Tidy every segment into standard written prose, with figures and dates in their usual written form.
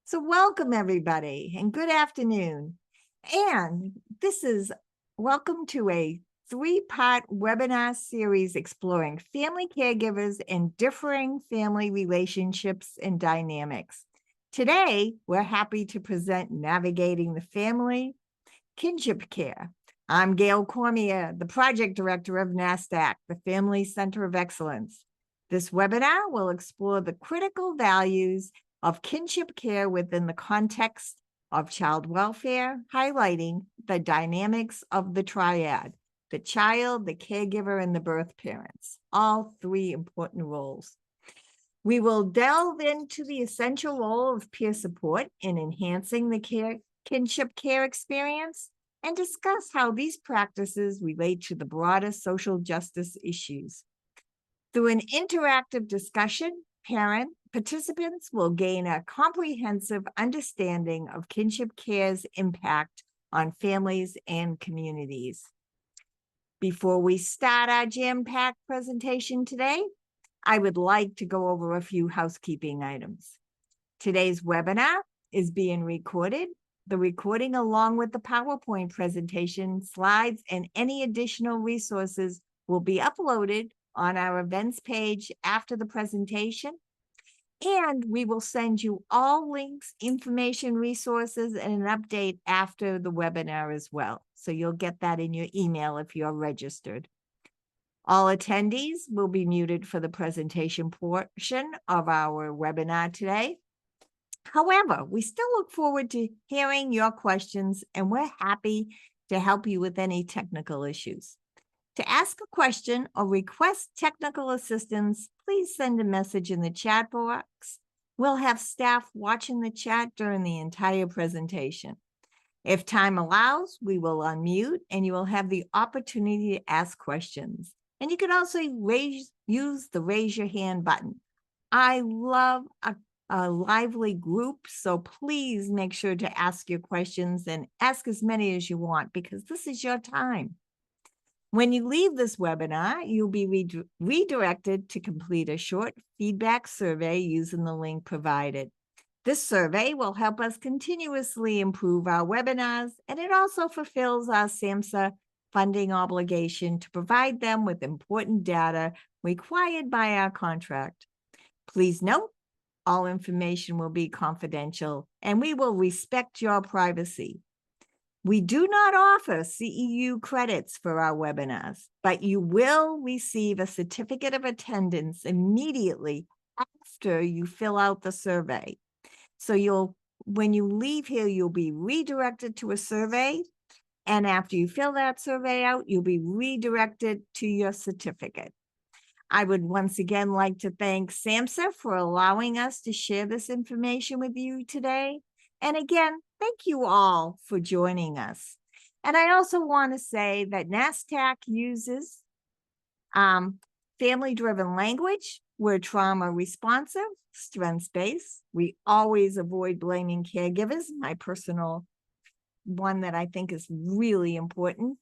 So welcome everybody and good afternoon. And this is welcome to a three-part webinar series exploring family caregivers and differing family relationships and dynamics. Today, we're happy to present Navigating the Family Kinship Care. I'm Gail Cormier, the project director of NASDAQ, the Family Center of Excellence. This webinar will explore the critical values of kinship care within the context of child welfare, highlighting the dynamics of the triad, the child, the caregiver, and the birth parents, all three important roles. We will delve into the essential role of peer support in enhancing the kinship care experience and discuss how these practices relate to the broader social justice issues. Through an interactive discussion, participants will gain a comprehensive understanding of kinship care's impact on families and communities. Before we start our jam-packed presentation today, I would like to go over a few housekeeping items. Today's webinar is being recorded. The recording, along with the PowerPoint presentation, slides, and any additional resources will be uploaded on our events page after the presentation. And we will send you all links, information, resources, and an update after the webinar as well. So you'll get that in your email if you're registered. All attendees will be muted for the presentation portion of our webinar today. However, we still look forward to hearing your questions, and we're happy to help you with any technical issues. To ask a question or request technical assistance, please send a message in the chat box. We'll have staff watching the chat during the entire presentation. If time allows, we will unmute and you will have the opportunity to ask questions. And you can also use the raise your hand button. I love a lively group, so please make sure to ask your questions and ask as many as you want because this is your time. When you leave this webinar, you'll be redirected to complete a short feedback survey using the link provided. This survey will help us continuously improve our webinars, and it also fulfills our SAMHSA funding obligation to provide them with important data required by our contract. Please note, all information will be confidential, and we will respect your privacy. We do not offer CEU credits for our webinars, but you will receive a certificate of attendance immediately after you fill out the survey. So when you leave here, you'll be redirected to a survey. And after you fill that survey out, you'll be redirected to your certificate. I would once again like to thank SAMHSA for allowing us to share this information with you today. And again, thank you all for joining us. And I also want to say that NASDAQ uses family-driven language. We're trauma responsive, strengths-based. We always avoid blaming caregivers, my personal one that I think is really important.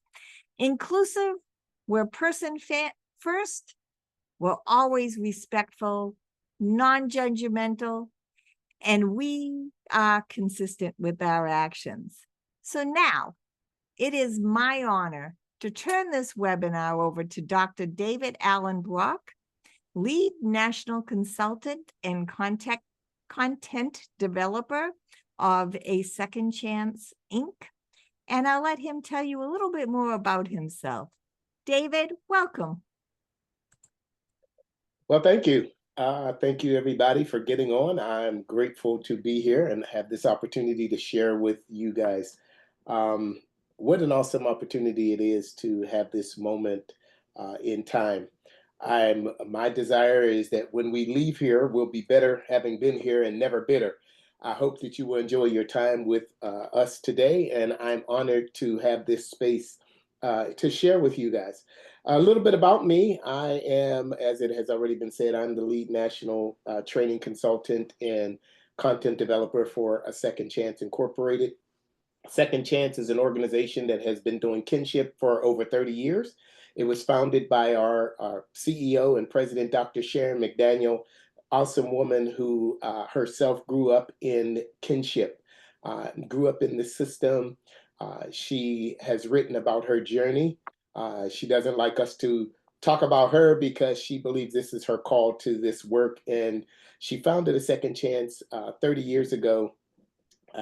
Inclusive, we're person first. We're always respectful, non-judgmental, and we are consistent with our actions. So now, it is my honor to turn this webinar over to Dr. David Allen Brock, Lead National Consultant and Content Developer of A Second Chance, Inc. And I'll let him tell you a little bit more about himself. David, welcome. Well, thank you. Thank you, everybody, for getting on. I'm grateful to be here and have this opportunity to share with you guys. What an awesome opportunity it is to have this moment in time. My desire is that when we leave here, we'll be better having been here and never bitter. I hope that you will enjoy your time with us today, and I'm honored to have this space to share with you guys. A little bit about me. I am, as it has already been said, I'm the lead national training consultant and content developer for A Second Chance Incorporated. Second Chance is an organization that has been doing kinship for over 30 years. It was founded by our CEO and president, Dr. Sharon McDaniel, awesome woman who herself grew up in Kinship, grew up in the system. She has written about her journey. She doesn't like us to talk about her because she believes this is her call to this work. And she founded a second chance 30 years ago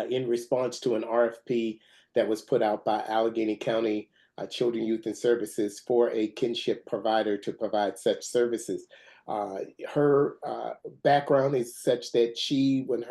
in response to an RFP that was put out by Allegheny County Children, Youth, and Services for a kinship provider to provide such services. Uh, her background is such that she, when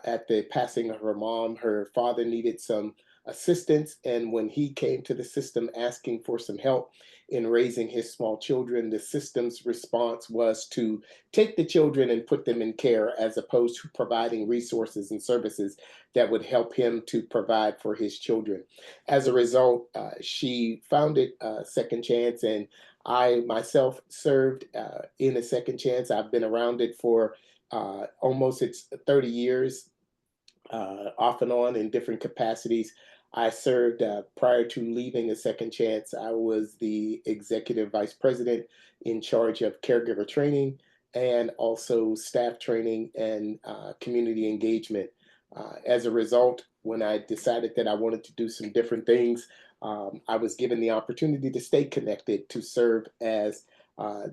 at the passing of her mom, her father needed some assistance. And when he came to the system asking for some help in raising his small children, the system's response was to take the children and put them in care as opposed to providing resources and services that would help him to provide for his children. As a result, she founded Second Chance, and I myself served in a Second Chance. I've been around it for almost it's 30 years, off and on in different capacities. I served prior to leaving a second chance. I was the executive vice president in charge of caregiver training and also staff training and community engagement. As a result, when I decided that I wanted to do some different things, I was given the opportunity to stay connected to serve as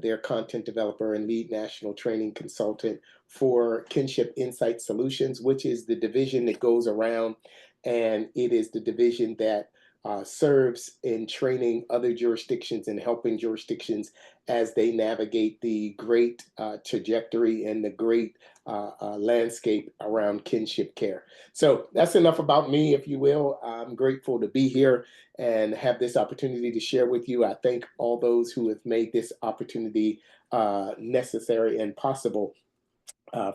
their content developer and lead national training consultant for Kinship Insight Solutions, which is the division that goes around, and it is the division that serves in training other jurisdictions and helping jurisdictions as they navigate the great trajectory and the great landscape around kinship care. So that's enough about me, if you will. I'm grateful to be here and have this opportunity to share with you. I thank all those who have made this opportunity necessary and possible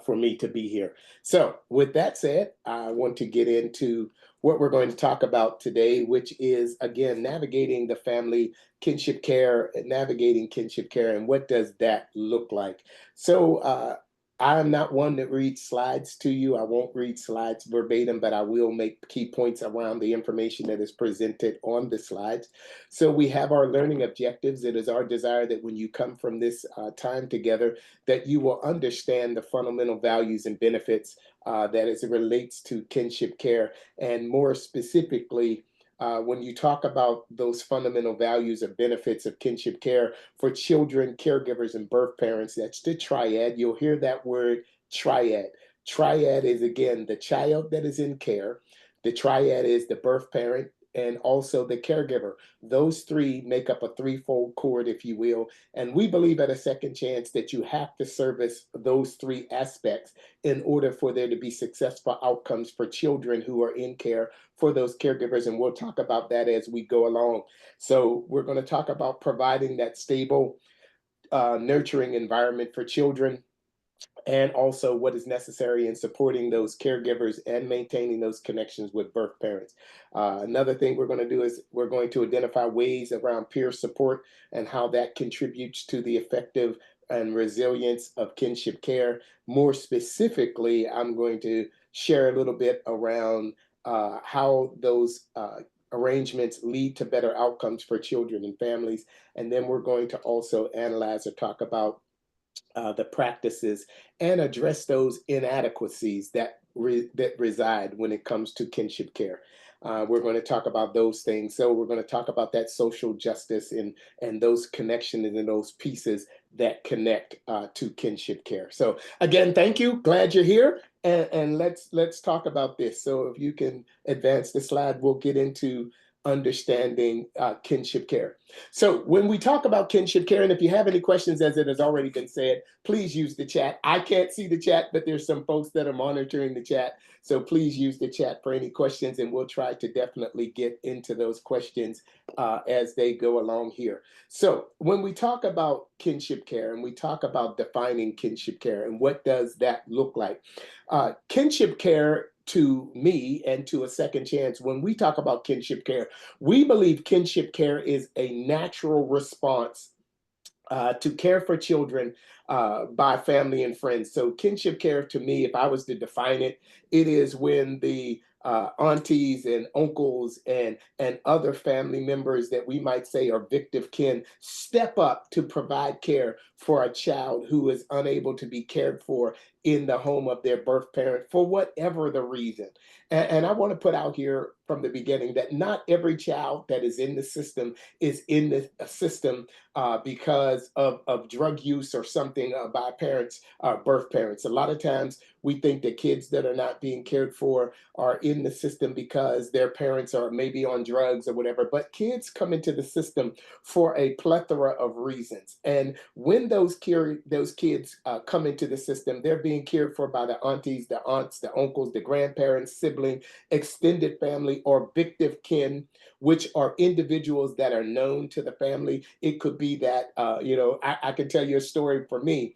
for me to be here. So, with that said, I want to get into what we're going to talk about today, which is again navigating the family kinship care, navigating kinship care, and what does that look like? So, I'm not one that reads slides to you. I won't read slides verbatim, but I will make key points around the information that is presented on the slides. So we have our learning objectives. It is our desire that when you come from this time together, that you will understand the fundamental values and benefits that as it relates to kinship care. And more specifically, when you talk about those fundamental values or benefits of kinship care for children, caregivers, and birth parents, that's the triad. You'll hear that word triad. Triad is, again, the child that is in care. The triad is the birth parent and also the caregiver. Those three make up a threefold cord, if you will. And we believe at a second chance that you have to service those three aspects in order for there to be successful outcomes for children who are in care, for those caregivers. And we'll talk about that as we go along. So we're going to talk about providing that stable, nurturing environment for children, and also what is necessary in supporting those caregivers and maintaining those connections with birth parents. Another thing we're going to do is we're going to identify ways around peer support and how that contributes to the effective and resilience of kinship care. More specifically, I'm going to share a little bit around how those arrangements lead to better outcomes for children and families. And then we're going to also analyze or talk about the practices and address those inadequacies that reside when it comes to kinship care. We're going to talk about those things. So we're going to talk about that social justice and those connections and those pieces that connect to kinship care. So again, thank you. Glad you're here. And let's talk about this. So if you can advance the slide, we'll get into understanding kinship care. So when we talk about kinship care, and if you have any questions, as it has already been said, please use the chat. I can't see the chat, but there's some folks that are monitoring the chat. So please use the chat for any questions, and we'll try to definitely get into those questions as they go along here. So when we talk about kinship care and we talk about defining kinship care and what does that look like, kinship care to me and to a second chance, when we talk about kinship care, we believe kinship care is a natural response to care for children by family and friends. So kinship care to me, if I was to define it, it is when the aunties and uncles and other family members that we might say are victim kin step up to provide care for a child who is unable to be cared for in the home of their birth parent for whatever the reason. And I want to put out here from the beginning that not every child that is in the system is in the system because of drug use or something by parents, birth parents. A lot of times we think that kids that are not being cared for are in the system because their parents are maybe on drugs or whatever. But kids come into the system for a plethora of reasons. And when those kids come into the system, they're being cared for by the aunties, the aunts, the uncles, the grandparents, sibling, extended family, or victim kin, which are individuals that are known to the family. It could be that, I can tell you a story for me.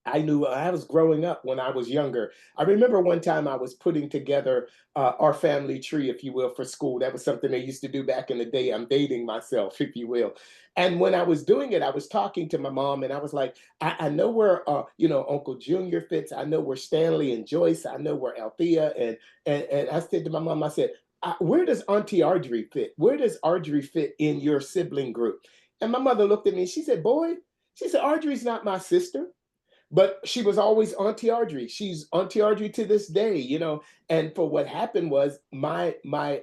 I knew I was growing up when I was younger. I remember one time I was putting together our family tree, if you will, for school. That was something they used to do back in the day. I'm dating myself, if you will. And when I was doing it, I was talking to my mom, and I was like, I know where, Uncle Junior fits. I know where Stanley and Joyce. I know where Althea and I said to my mom, I said, where does Auntie Audrey fit? Where does Audrey fit in your sibling group? And my mother looked at me. She said, boy, she said, Audrey's not my sister, but she was always Auntie Audrey. She's Auntie Audrey to this day. And for what happened was my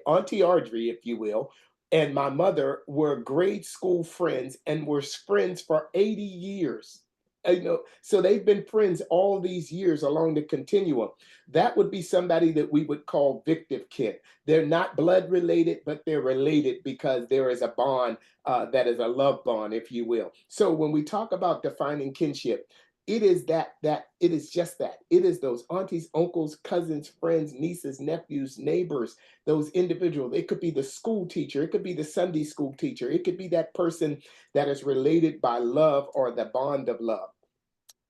Auntie Audrey, if you will, and my mother were grade school friends and were friends for 80 years. So they've been friends all these years along the continuum. That would be somebody that we would call victim kin. They're not blood related, but they're related because there is a bond that is a love bond, if you will. So when we talk about defining kinship, it is it is just that. It is those aunties, uncles, cousins, friends, nieces, nephews, neighbors, those individuals. It could be the school teacher, it could be the Sunday school teacher, it could be that person that is related by love or the bond of love.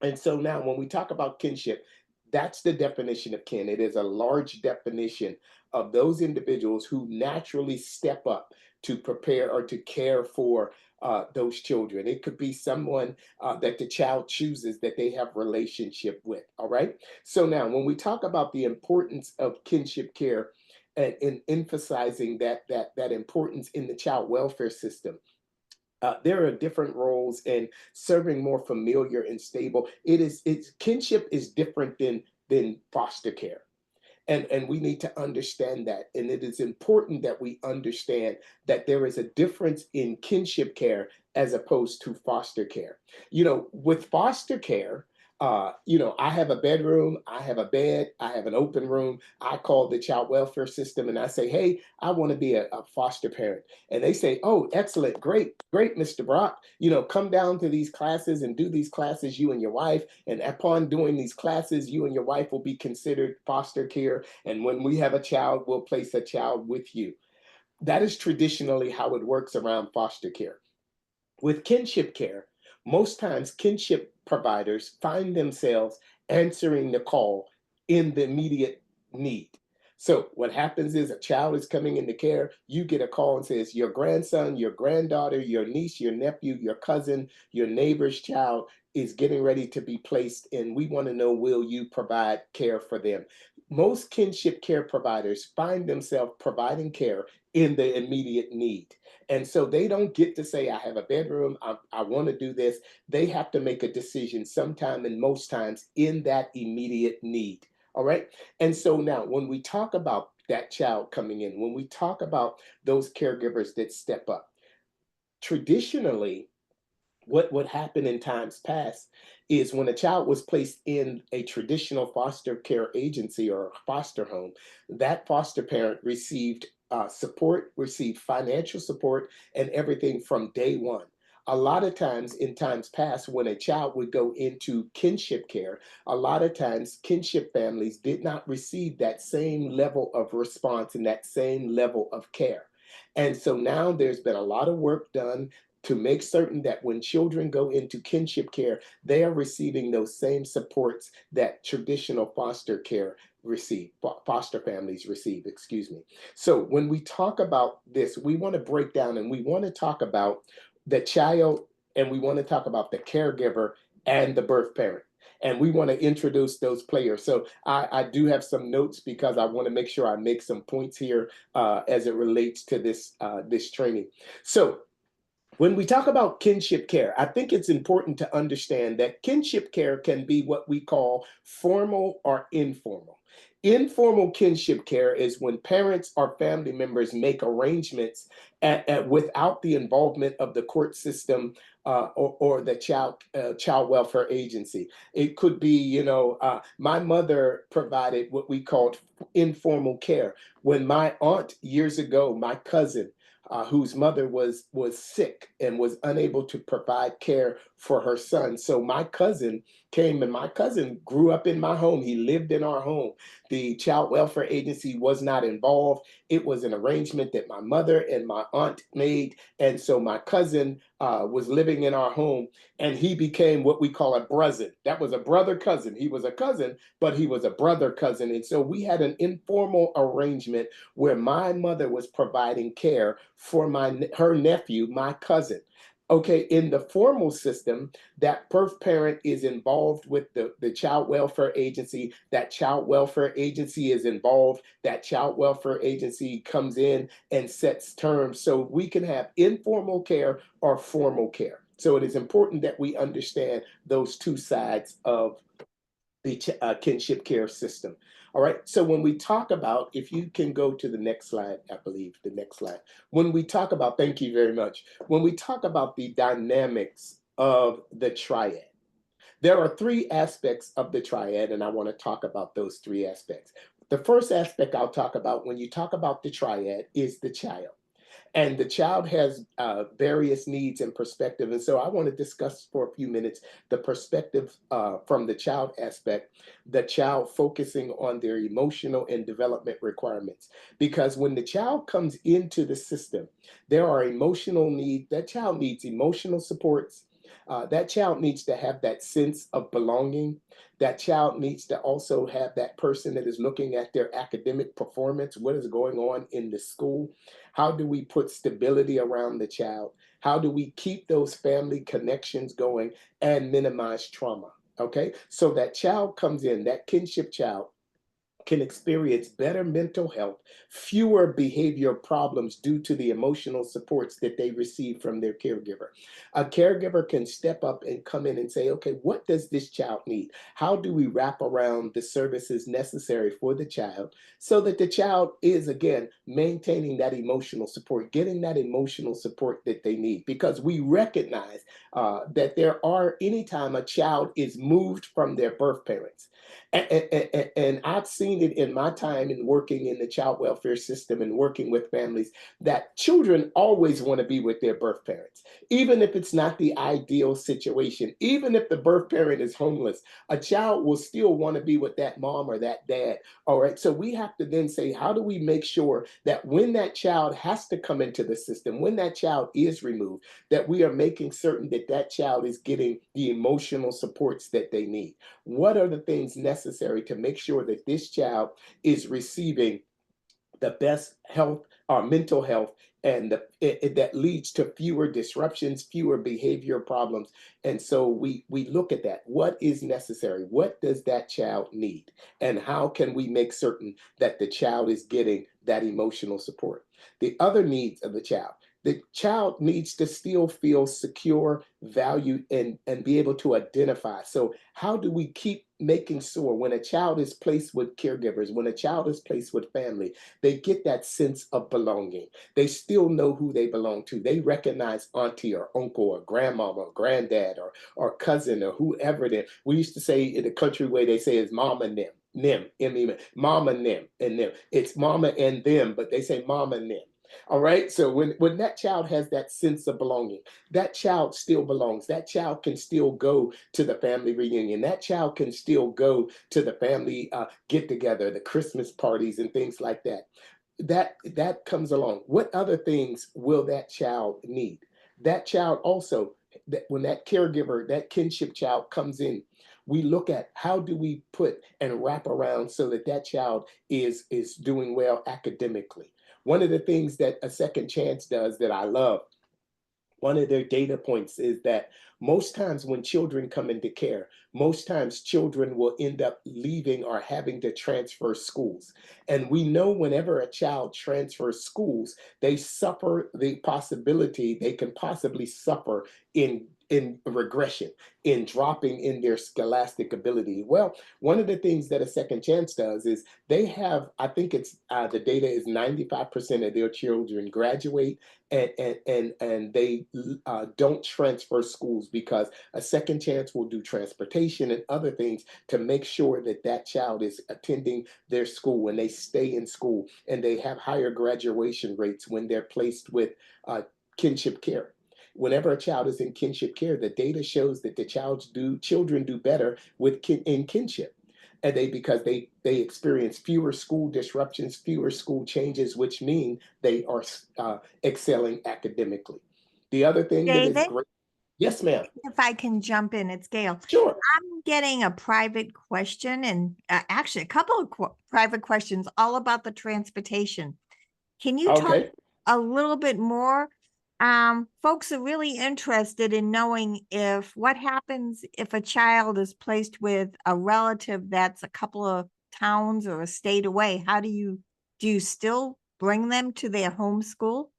And so now when we talk about kinship, that's the definition of kin. It is a large definition of those individuals who naturally step up to prepare or to care for those children. It could be someone that the child chooses that they have relationship with. All right. So now when we talk about the importance of kinship care and emphasizing that importance in the child welfare system, there are different roles in serving more familiar and stable. It's kinship is different than foster care. And we need to understand that. And it is important that we understand that there is a difference in kinship care as opposed to foster care. With foster care, I have a bedroom, I have a bed, I have an open room. I call the child welfare system and I say, hey, I want to be a foster parent. And they say, oh, excellent, great, great, Mr. Brock. Come down to these classes and do these classes, you and your wife. And upon doing these classes, you and your wife will be considered foster care. And when we have a child, we'll place a child with you. That is traditionally how it works around foster care. With kinship care, most times kinship providers find themselves answering the call in the immediate need. So what happens is a child is coming into care, you get a call and says your grandson, your granddaughter, your niece, your nephew, your cousin, your neighbor's child is getting ready to be placed and we want to know, will you provide care for them? Most kinship care providers find themselves providing care in the immediate need. And so they don't get to say, I have a bedroom, I want to do this. They have to make a decision sometime and most times in that immediate need. All right. And so now when we talk about that child coming in, when we talk about those caregivers that step up, traditionally, what would happen in times past is when a child was placed in a traditional foster care agency or foster home, that foster parent received support, received financial support, and everything from day one. A lot of times in times past, when a child would go into kinship care, a lot of times kinship families did not receive that same level of response and that same level of care. And so now there's been a lot of work done to make certain that when children go into kinship care, they are receiving those same supports that traditional foster care receive, foster families receive, excuse me. So when we talk about this, we want to break down and we want to talk about the child and we want to talk about the caregiver and the birth parent. And we want to introduce those players. So I do have some notes because I want to make sure I make some points here as it relates to this training. So when we talk about kinship care, I think it's important to understand that kinship care can be what we call formal or informal. Informal kinship care is when parents or family members make arrangements without the involvement of the court system or the child welfare agency. It could be, my mother provided what we called informal care. When my aunt years ago, my cousin, whose mother was sick and was unable to provide care for her son. So my cousin came, and my cousin grew up in my home. He lived in our home. The child welfare agency was not involved. It was an arrangement that my mother and my aunt made. And so my cousin was living in our home, and he became what we call a brother. That was a brother cousin. He was a cousin, but he was a brother cousin. And so we had an informal arrangement where my mother was providing care for her nephew, my cousin. Okay, in the formal system, that birth parent is involved with the child welfare agency. That child welfare agency is involved. That child welfare agency comes in and sets terms. So we can have informal care or formal care. So it is important that we understand those two sides of the kinship care system. All right. So when we talk about, if you can go to the next slide, I believe the next slide. When we talk about, thank you very much. When we talk about the dynamics of the triad, there are three aspects of the triad, and I want to talk about those three aspects. The first aspect I'll talk about when you talk about the triad is the child. And the child has various needs and perspective. And so I want to discuss for a few minutes the perspective from the child aspect, the child focusing on their emotional and development requirements. Because when the child comes into the system, there are emotional needs. That child needs emotional supports. That child needs to have that sense of belonging. That child needs to also have that person that is looking at their academic performance. What is going on in the school? How do we put stability around the child? How do we keep those family connections going and minimize trauma? Okay, so that child comes in, that kinship child can experience better mental health, fewer behavior problems due to the emotional supports that they receive from their caregiver. A caregiver can step up and come in and say, okay, what does this child need? How do we wrap around the services necessary for the child so that the child is, again, maintaining that emotional support, getting that emotional support that they need? Because we recognize that there are, anytime a child is moved from their birth parents, and I've seen it in my time in working in the child welfare system and working with families, that children always want to be with their birth parents, even if it's not the ideal situation. Even if the birth parent is homeless, a child will still want to be with that mom or that dad. All right. So we have to then say, how do we make sure that when that child has to come into the system, when that child is removed, that we are making certain that that child is getting the emotional supports that they need? What are the things necessary to make sure that this child is receiving the best health or mental health, and that leads to fewer disruptions, fewer behavior problems? And so we look at that. What is necessary? What does that child need? And how can we make certain that the child is getting that emotional support? The other needs of the child needs to still feel secure, valued, and be able to identify. So how do we keep making sure when a child is placed with caregivers, when a child is placed with family, they get that sense of belonging? They still know who they belong to. They recognize auntie or uncle or grandmama or granddad or cousin or whoever it is. We used to say in the country way, they say is mama and them. Them, mama and them and them. It's mama and them, but they say mama and them. All right. So when that child has that sense of belonging, that child still belongs. That child can still go to the family reunion. That child can still go to the family get together, the Christmas parties and things like that. That comes along. What other things will that child need? That child also, that when that caregiver, that kinship child comes in, we look at how do we put and wrap around so that that child is doing well academically. One of the things that a second chance does that I love one of their data points is that most times when children come into care, most times children will end up leaving or having to transfer schools. And we know whenever a child transfers schools, they suffer the possibility, they can possibly suffer in regression, in dropping in their scholastic ability. Well, one of the things that a second chance does is they have, I think it's the data is 95% of their children graduate, and they don't transfer schools because a second chance will do transportation and other things to make sure that that child is attending their school and they stay in school, and they have higher graduation rates when they're placed with kinship care. Whenever a child is in kinship care, the data shows that the children do better in kinship, and because they experience fewer school disruptions, fewer school changes, which mean they are excelling academically. The other thing that is David, great, yes, ma'am, if I can jump in, it's Gail. sure, I'm getting a private question and actually a couple of private questions all about the transportation. Can you talk okay. a little bit more? Folks are really interested in knowing if what happens if a child is placed with a relative that's a couple of towns or a state away. How do you still bring them to their home school?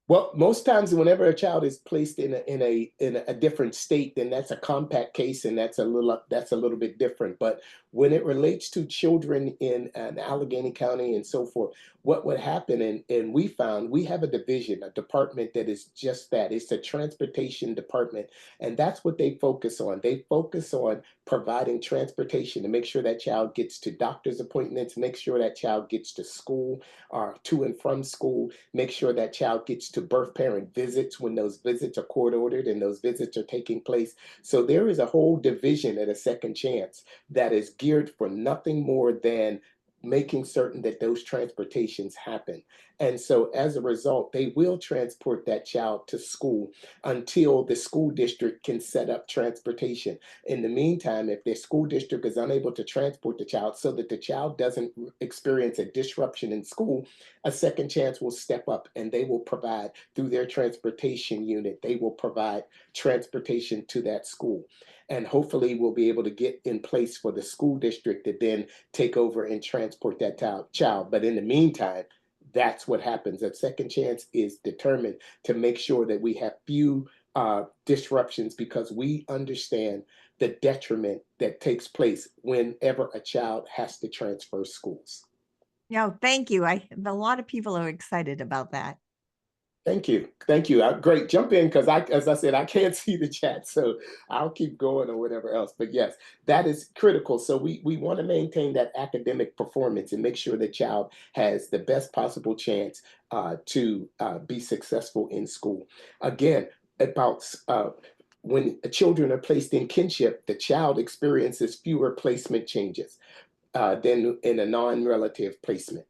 Well, most times, whenever a child is placed in a different state, then that's a compact case, and that's a little bit different. But when it relates to children in Allegheny County and so forth, what would happen, and we found we have a division, a department that is just that. It's a transportation department, and that's what they focus on. They focus on providing transportation to make sure that child gets to doctor's appointments, make sure that child gets to school or to and from school, make sure that child gets to birth parent visits when those visits are court ordered and those visits are taking place. So there is a whole division at a second chance that is geared for nothing more than making certain that those transportations happen. And so as a result, they will transport that child to school until the school district can set up transportation. In the meantime, if their school district is unable to transport the child so that the child doesn't experience a disruption in school, a second chance will step up and they will provide through their transportation unit, they will provide transportation to that school. And hopefully we'll be able to get in place for the school district to then take over and transport that child. But in the meantime, that's what happens. A second chance is determined to make sure that we have few disruptions, because we understand the detriment that takes place whenever a child has to transfer schools. No, thank you. A lot of people are excited about that. Thank you. Thank you. Great. Jump in because as I said, I can't see the chat, so I'll keep going or whatever else. But yes, that is critical. So we want to maintain that academic performance and make sure the child has the best possible chance to be successful in school. Again, about when children are placed in kinship, the child experiences fewer placement changes than in a non-relative placement.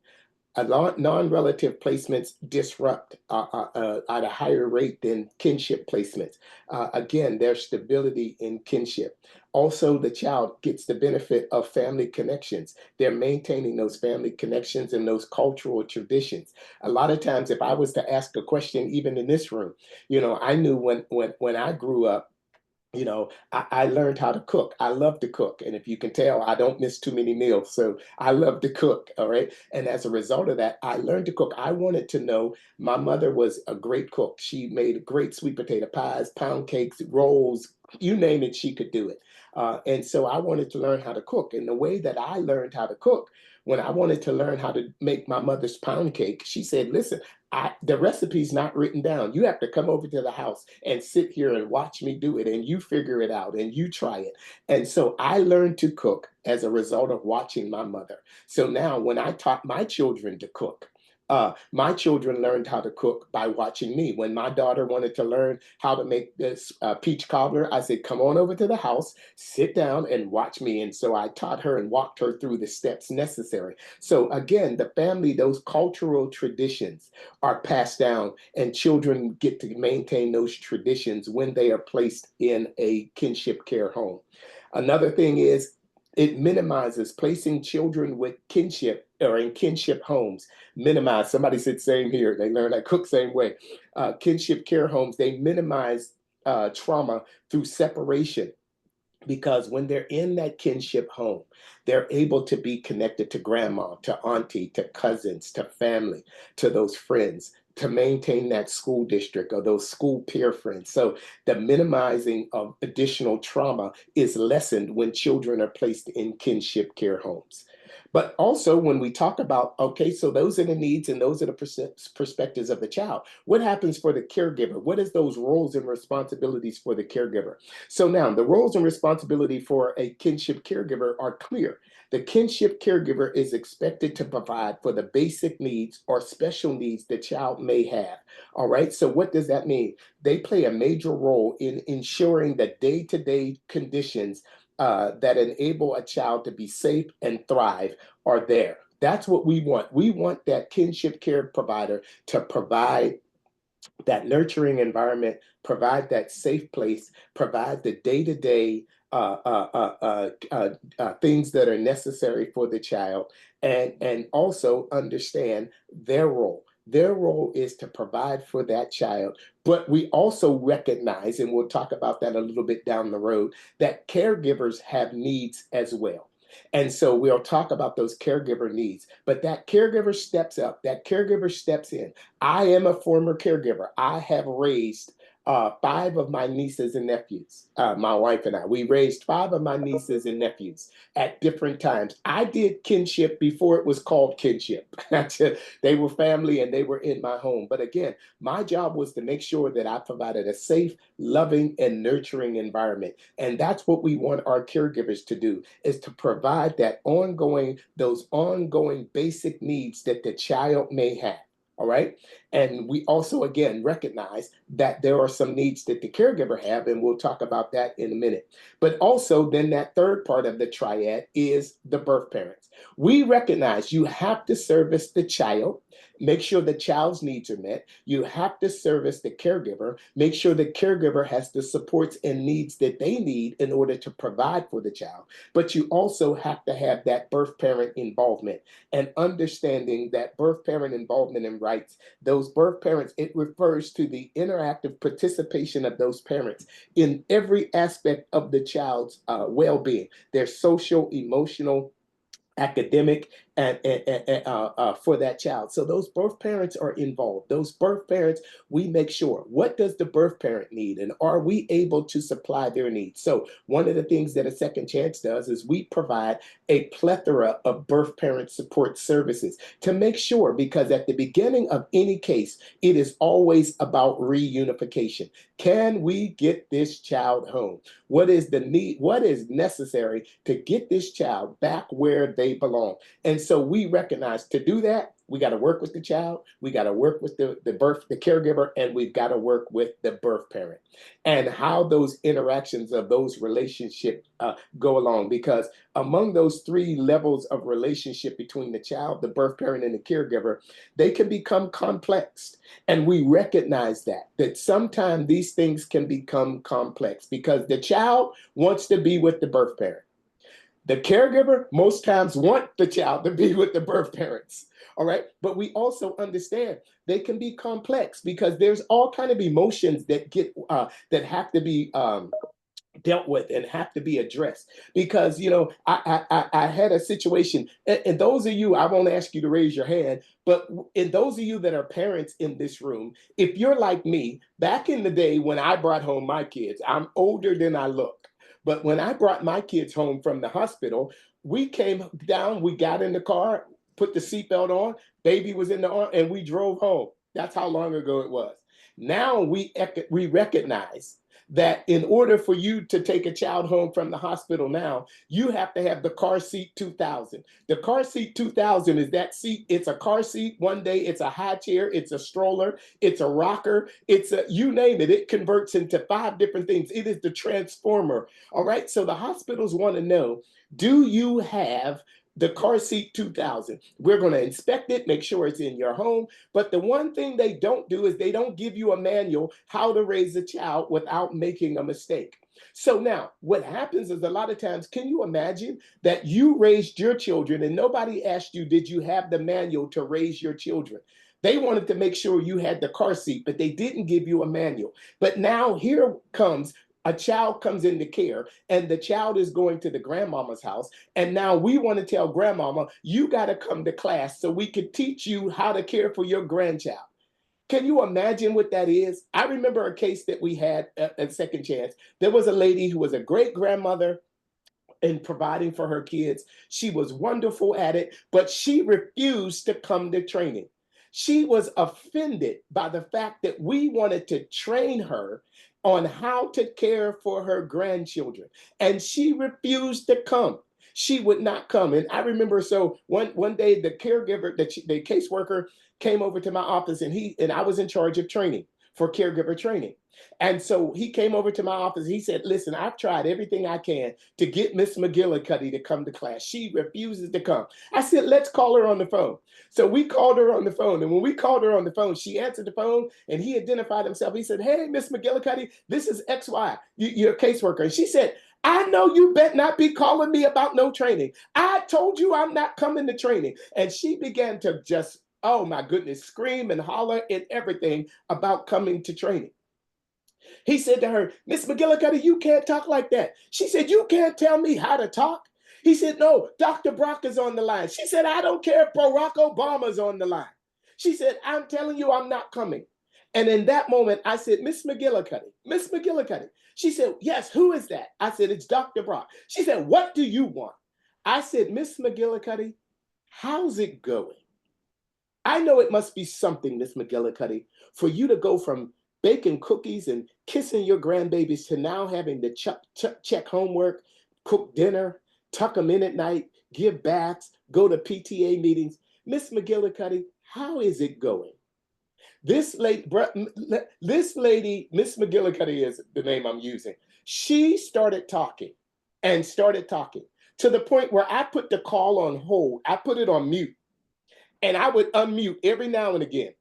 Non-relative placements disrupt at a higher rate than kinship placements. Again, there's stability in kinship. Also, the child gets the benefit of family connections. They're maintaining those family connections and those cultural traditions. A lot of times, if I was to ask a question, even in this room, I knew when I grew up, I learned how to cook. I love to cook. And if you can tell, I don't miss too many meals. So I love to cook. All right. And as a result of that, I learned to cook. I wanted to know, my mother was a great cook. She made great sweet potato pies, pound cakes, rolls, you name it, she could do it. And so I wanted to learn how to cook. And the way that I learned how to cook, when I wanted to learn how to make my mother's pound cake, she said, listen, the recipe's not written down. You have to come over to the house and sit here and watch me do it, and you figure it out and you try it. And so I learned to cook as a result of watching my mother. So now when I taught my children to cook, my children learned how to cook by watching me. When my daughter wanted to learn how to make this peach cobbler, I said, come on over to the house, sit down and watch me. And so I taught her and walked her through the steps necessary. So again, the family, those cultural traditions are passed down, and children get to maintain those traditions when they are placed in a kinship care home. Another thing is It minimizes placing children with kinship or in kinship homes. Minimize, somebody said same here, they learn that cook same way. Kinship care homes, they minimize trauma through separation, because when they're in that kinship home, they're able to be connected to grandma, to auntie, to cousins, to family, to those friends, to maintain that school district or those school peer friends. So the minimizing of additional trauma is lessened when children are placed in kinship care homes. But also, when we talk about, okay, so those are the needs and those are the perspectives of the child. What happens for the caregiver? What is those roles and responsibilities for the caregiver? So now the roles and responsibility for a kinship caregiver are clear. The kinship caregiver is expected to provide for the basic needs or special needs the child may have. All right. So what does that mean? They play a major role in ensuring that day-to-day conditions that enable a child to be safe and thrive are there. That's what we want. We want that kinship care provider to provide that nurturing environment, provide that safe place, provide the day-to-day things that are necessary for the child, and also understand their role. Their role is to provide for that child, but we also recognize, and we'll talk about that a little bit down the road, that caregivers have needs as well. And so we'll talk about those caregiver needs, but that caregiver steps up, that caregiver steps in. I am a former caregiver. I have raised five of my nieces and nephews. My wife and I, we raised five of my nieces and nephews at different times. I did kinship before it was called kinship. They were family and they were in my home. But again, my job was to make sure that I provided a safe, loving, and nurturing environment. And that's what we want our caregivers to do, is to provide those ongoing basic needs that the child may have. All right. And we also, again, recognize that there are some needs that the caregiver have, and we'll talk about that in a minute. But also, then that third part of the triad is the birth parents. We recognize you have to service the child, make sure the child's needs are met. You have to service the caregiver, make sure the caregiver has the supports and needs that they need in order to provide for the child. But you also have to have that birth parent involvement, and understanding that birth parent involvement and rights. Those birth parents, it refers to the interactive participation of those parents in every aspect of the child's well-being, their social, emotional, academic, and for that child. So those birth parents are involved. Those birth parents, we make sure, what does the birth parent need, and are we able to supply their needs? So one of the things that a second chance does is we provide a plethora of birth parent support services to make sure, because at the beginning of any case, it is always about reunification. Can we get this child home? What is the need? What is necessary to get this child back where they belong? And so we recognize, to do that, we got to work with the child, we got to work with the caregiver, and we've got to work with the birth parent, and how those interactions of those relationships go along. Because among those three levels of relationship between the child, the birth parent, and the caregiver, they can become complex. And we recognize that sometimes these things can become complex because the child wants to be with the birth parent. The caregiver most times want the child to be with the birth parents. All right. But we also understand they can be complex because there's all kind of emotions that have to be dealt with and have to be addressed. Because I had a situation, and those of you, I won't ask you to raise your hand, but in those of you that are parents in this room, if you're like me, back in the day when I brought home my kids, I'm older than I look, but when I brought my kids home from the hospital, we came down, we got in the car, put the seatbelt on, baby was in the arm, and we drove home. That's how long ago it was. Now we recognize that in order for you to take a child home from the hospital now, you have to have the car seat 2000. The car seat 2000 is that seat. It's a car seat. One day it's a high chair, it's a stroller, it's a rocker, it's a, you name it. It converts into five different things. It is the transformer. All right. So the hospitals want to know, do you have the car seat 2000? We're going to inspect it, make sure it's in your home. But the one thing they don't do is they don't give you a manual how to raise a child without making a mistake. So now what happens is a lot of times, can you imagine that you raised your children and nobody asked you, did you have the manual to raise your children? They wanted to make sure you had the car seat, but they didn't give you a manual. But now here comes a child comes into care and the child is going to the grandmama's house. And now we want to tell grandmama, you got to come to class so we can teach you how to care for your grandchild. Can you imagine what that is? I remember a case that we had at Second Chance. There was a lady who was a great grandmother in providing for her kids. She was wonderful at it, but she refused to come to training. She was offended by the fact that we wanted to train her on how to care for her grandchildren, and she refused to come. She would not come. And I remember, so one day the caregiver, the caseworker came over to my office, and I was in charge of training for caregiver training. And so he came over to my office. He said, listen, I've tried everything I can to get Miss McGillicuddy to come to class. She refuses to come. I said, let's call her on the phone. So we called her on the phone. And when we called her on the phone, she answered the phone and he identified himself. He said, hey, Miss McGillicuddy, this is XY, you're a caseworker. And she said, I know you bet not be calling me about no training. I told you I'm not coming to training. And she began to just, oh my goodness, scream and holler and everything about coming to training. He said to her, Miss McGillicuddy, you can't talk like that. She said, you can't tell me how to talk. He said, no, Dr. Brock is on the line. She said, I don't care if Barack Obama's on the line. She said, I'm telling you, I'm not coming. And in that moment, I said, Miss McGillicuddy, Miss McGillicuddy. She said, yes, who is that? I said, it's Dr. Brock. She said, what do you want? I said, Miss McGillicuddy, how's it going? I know it must be something, Miss McGillicuddy, for you to go from baking cookies and kissing your grandbabies to now having to check homework, cook dinner, tuck them in at night, give baths, go to PTA meetings. Miss McGillicuddy, how is it going? This lady, Miss McGillicuddy is the name I'm using. She started talking to the point where I put the call on hold. I put it on mute. And I would unmute every now and again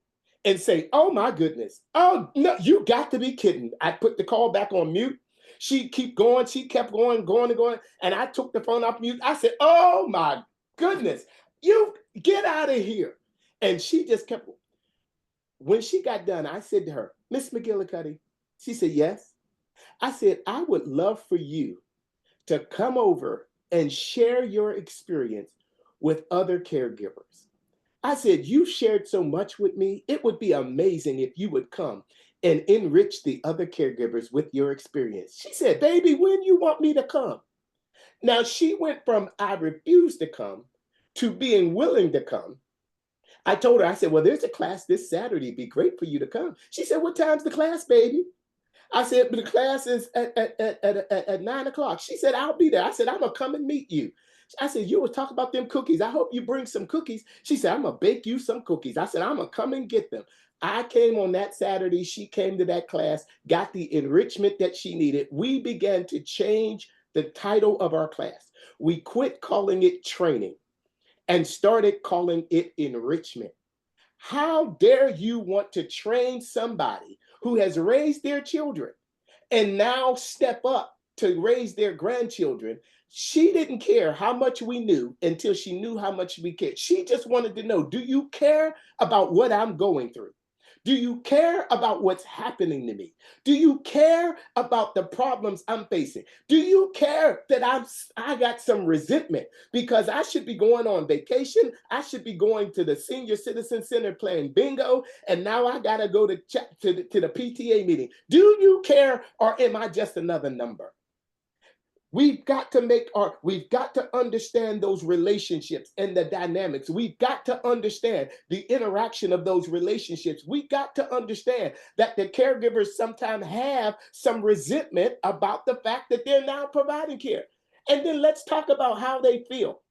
and say, oh my goodness. Oh no, you got to be kidding. I put the call back on mute. She keep going. She kept going, going and going. And I took the phone off mute. I said, oh my goodness, you get out of here. And she just kept, when she got done, I said to her, Miss McGillicuddy, she said, yes. I said, I would love for you to come over and share your experience with other caregivers. I said, you shared so much with me. It would be amazing if you would come and enrich the other caregivers with your experience. She said, baby, when you want me to come? Now she went from I refuse to come to being willing to come. I told her, I said, well, there's a class this Saturday. It'd be great for you to come. She said, what time's the class, baby? I said, but the class is at 9 o'clock. She said, I'll be there. I said, I'm going to come and meet you. I said, you will talk about them cookies. I hope you bring some cookies. She said, I'm going to bake you some cookies. I said, I'm going to come and get them. I came on that Saturday. She came to that class, got the enrichment that she needed. We began to change the title of our class. We quit calling it training and started calling it enrichment. How dare you want to train somebody who has raised their children and now step up to raise their grandchildren? She didn't care how much we knew until she knew how much we cared. She just wanted to know, do you care about what I'm going through? Do you care about what's happening to me? Do you care about the problems I'm facing? Do you care that I got some resentment because I should be going on vacation? I should be going to the senior citizen center playing bingo, and now I got to go to the PTA meeting. Do you care, or am I just another number? We've got to understand those relationships and the dynamics. We've got to understand the interaction of those relationships. We've got to understand that the caregivers sometimes have some resentment about the fact that they're now providing care. And then let's talk about how they feel.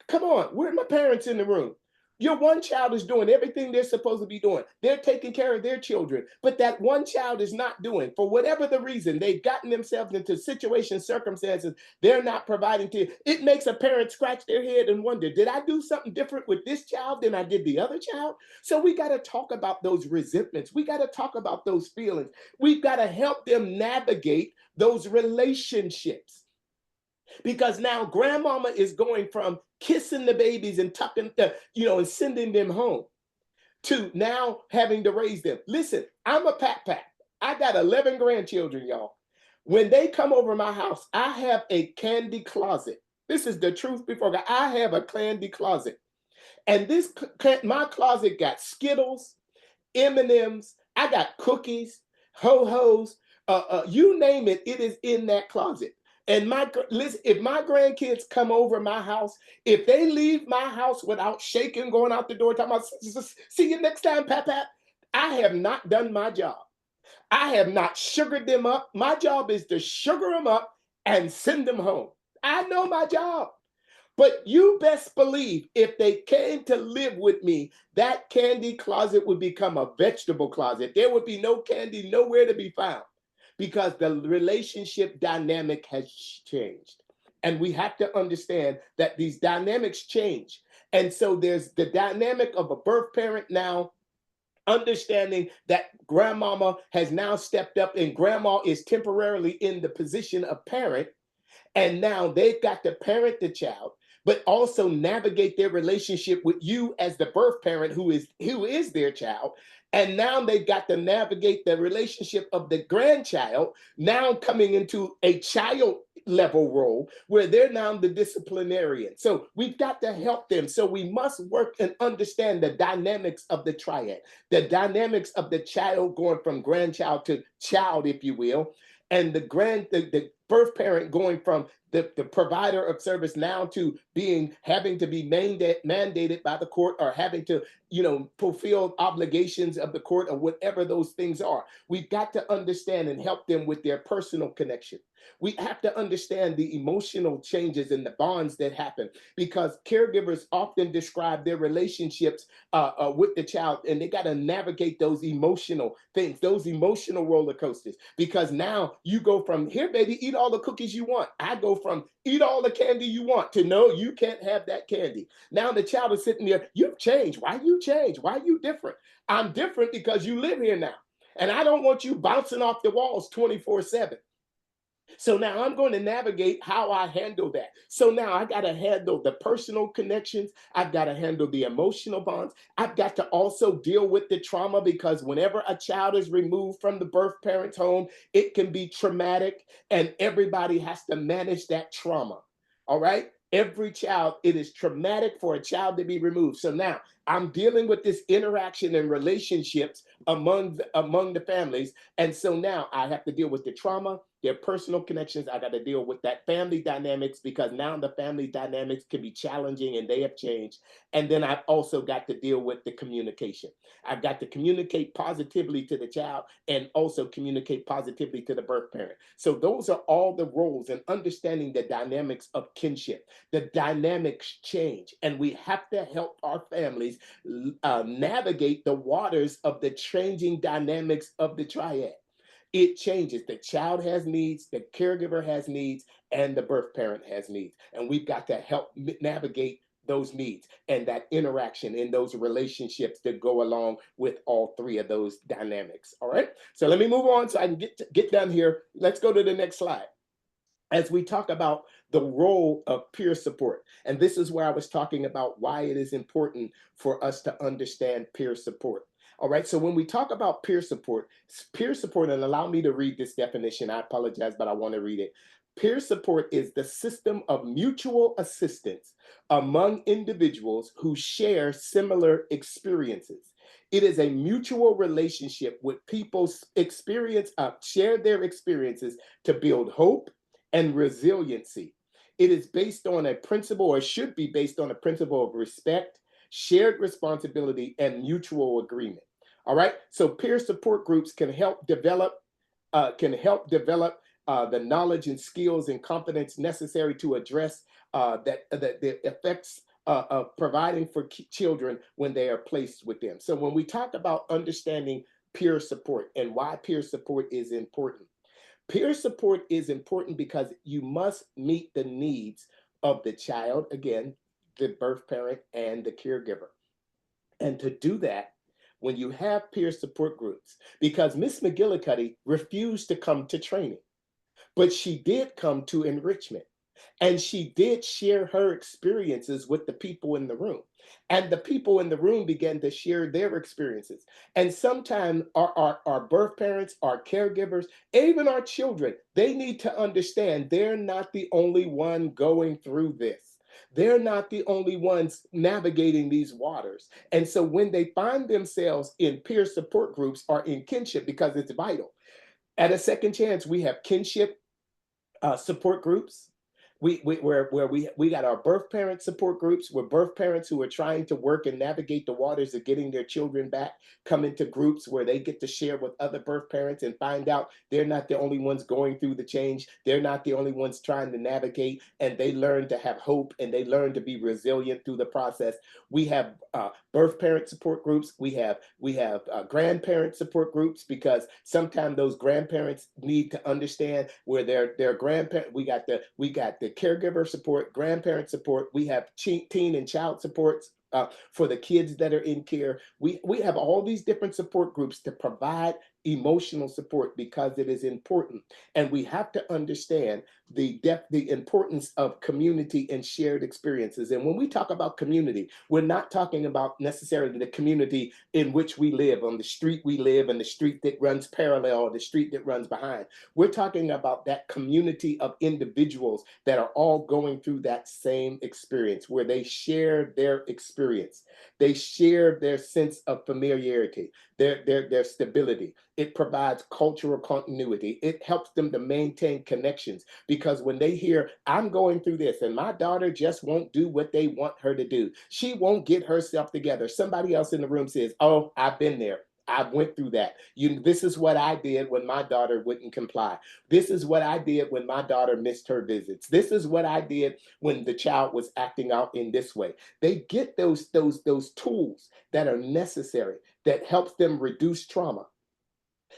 Come on, where are my parents in the room? Your one child is doing everything they're supposed to be doing. They're taking care of their children, but that one child is not doing, for whatever the reason, they've gotten themselves into situations, circumstances they're not providing to you. It makes a parent scratch their head and wonder, did I do something different with this child than I did the other child? So we got to talk about those resentments. We got to talk about those feelings. We've got to help them navigate those relationships. Because now grandmama is going from kissing the babies and tucking and sending them home to now having to raise them. Listen, I'm a pat. I got 11 grandchildren, y'all. When they come over my house, I have a candy closet. This is the truth before God. I have a candy closet. And my closet got Skittles, M&Ms. I got cookies, ho-hos, you name it, it is in that closet. And listen, if my grandkids come over my house, if they leave my house without shaking, going out the door, talking about, see you next time, Pap, I have not done my job. I have not sugared them up. My job is to sugar them up and send them home. I know my job. But you best believe if they came to live with me, that candy closet would become a vegetable closet. There would be no candy nowhere to be found because the relationship dynamic has changed. And we have to understand that these dynamics change. And so there's the dynamic of a birth parent now understanding that grandmama has now stepped up and grandma is temporarily in the position of parent, and now they've got to parent the child, but also navigate their relationship with you as the birth parent who is their child. And now they've got to navigate the relationship of the grandchild, now coming into a child level role where they're now the disciplinarian. So we've got to help them. So we must work and understand the dynamics of the triad, the dynamics of the child going from grandchild to child, if you will, and the birth parent going from the provider of service now to having to be mandated by the court or having to fulfill obligations of the court or whatever those things are. We've got to understand and help them with their personal connection. We have to understand the emotional changes and the bonds that happen, because caregivers often describe their relationships with the child, and they got to navigate those emotional things, those emotional roller coasters. Because now you go from, here, baby, eat all the cookies you want. I go from eat all the candy you want to no, you can't have that candy. Now the child is sitting there, you've changed. Why you change? Why you different? I'm different because you live here now. And I don't want you bouncing off the walls 24/7. So now I'm going to navigate how I handle that. So now I got to handle the personal connections. I've got to handle the emotional bonds. I've got to also deal with the trauma, because whenever a child is removed from the birth parent's home, it can be traumatic, and everybody has to manage that trauma. All right. Every child, it is traumatic for a child to be removed. So now I'm dealing with this interaction and relationships among the families. And so now I have to deal with the trauma, their personal connections. I got to deal with that family dynamics, because now the family dynamics can be challenging and they have changed. And then I've also got to deal with the communication. I've got to communicate positively to the child and also communicate positively to the birth parent. So those are all the roles, and understanding the dynamics of kinship. The dynamics change, and we have to help our families navigate the waters of the changing dynamics of the triad. It changes. The child has needs, the caregiver has needs, and the birth parent has needs. And we've got to help navigate those needs and that interaction in those relationships that go along with all three of those dynamics. All right. So let me move on so I can get done here. Let's go to the next slide. As we talk about the role of peer support. And this is where I was talking about why it is important for us to understand peer support. All right, so when we talk about peer support, and allow me to read this definition, I apologize, but I want to read it. Peer support is the system of mutual assistance among individuals who share similar experiences. It is a mutual relationship with people's share their experiences to build hope and resiliency. It is based on a principle, or should be based on a principle of respect, shared responsibility, and mutual agreement. All right. So peer support groups can help develop the knowledge and skills and confidence necessary to address the effects providing for children when they are placed with them. So when we talk about understanding peer support and why peer support is important, peer support is important because you must meet the needs of the child, again, the birth parent, and the caregiver. And to do that, when you have peer support groups, because Miss McGillicuddy refused to come to training, but she did come to enrichment. And she did share her experiences with the people in the room. And the people in the room began to share their experiences. And sometimes our birth parents, our caregivers, even our children, they need to understand they're not the only one going through this. They're not the only ones navigating these waters. And so when they find themselves in peer support groups or in kinship, because it's vital, at a second chance, we have kinship support groups. We got our birth parent support groups where birth parents who are trying to work and navigate the waters of getting their children back come into groups where they get to share with other birth parents and find out they're not the only ones going through the change. They're not the only ones trying to navigate, and they learn to have hope and they learn to be resilient through the process. We have birth parent support groups. We have grandparent support groups, because sometimes those grandparents need to understand where their grandparent. We got the caregiver support, grandparent support. We have teen and child supports for the kids that are in care. We have all these different support groups to provide emotional support because it is important, and we have to understand the importance of community and shared experiences. And when we talk about community, we're not talking about necessarily the community in which we live, on the street we live, and the street that runs parallel, or the street that runs behind. We're talking about that community of individuals that are all going through that same experience, where they share their experience, they share their sense of familiarity, their stability. It provides cultural continuity. It helps them to maintain connections, because when they hear, I'm going through this and my daughter just won't do what they want her to do, she won't get herself together, somebody else in the room says, oh, I've been there, I went through that. This is what I did when my daughter wouldn't comply. This is what I did when my daughter missed her visits. This is what I did when the child was acting out in this way. They get those tools that are necessary, that helps them reduce trauma,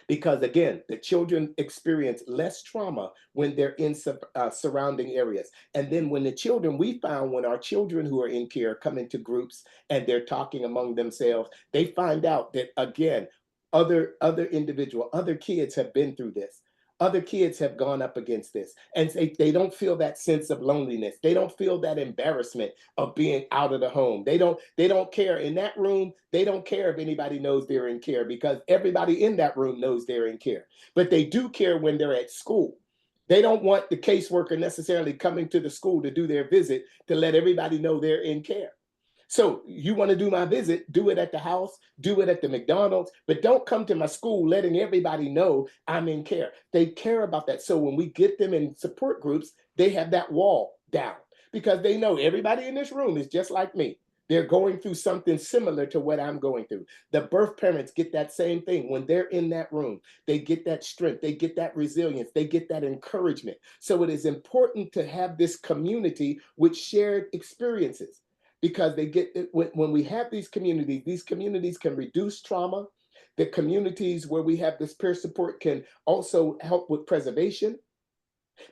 because again, the children experience less trauma when they're in surrounding areas. And then when the children, we found when our children who are in care come into groups and they're talking among themselves, they find out that again, other kids have been through this. Other kids have gone up against this, and they don't feel that sense of loneliness. They don't feel that embarrassment of being out of the home. They don't care in that room. They don't care if anybody knows they're in care, because everybody in that room knows they're in care. But they do care when they're at school. They don't want the caseworker necessarily coming to the school to do their visit to let everybody know they're in care. So you want to do my visit, do it at the house, do it at the McDonald's, but don't come to my school letting everybody know I'm in care. They care about that. So when we get them in support groups, they have that wall down, because they know everybody in this room is just like me. They're going through something similar to what I'm going through. The birth parents get that same thing. When they're in that room, they get that strength, they get that resilience, they get that encouragement. So it is important to have this community with shared experiences, because they get it when we have these communities can reduce trauma. The communities where we have this peer support can also help with preservation,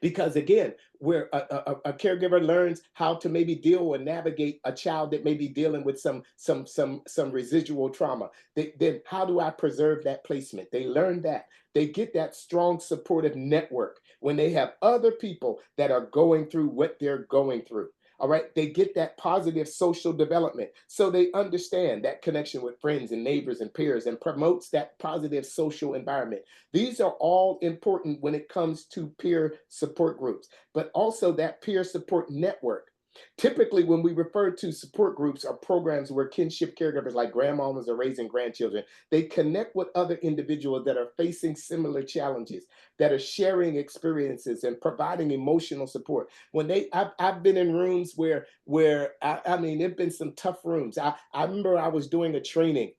because again, where a caregiver learns how to maybe deal or navigate a child that may be dealing with some residual trauma. Then how do I preserve that placement? They learn that. They get that strong supportive network when they have other people that are going through what they're going through. All right, they get that positive social development, so they understand that connection with friends and neighbors and peers, and promotes that positive social environment. These are all important when it comes to peer support groups, but also that peer support network. Typically, when we refer to support groups or programs where kinship caregivers like grandmamas are raising grandchildren, they connect with other individuals that are facing similar challenges, that are sharing experiences and providing emotional support. I've been in rooms where I mean, there've been some tough rooms. I remember I was doing a training,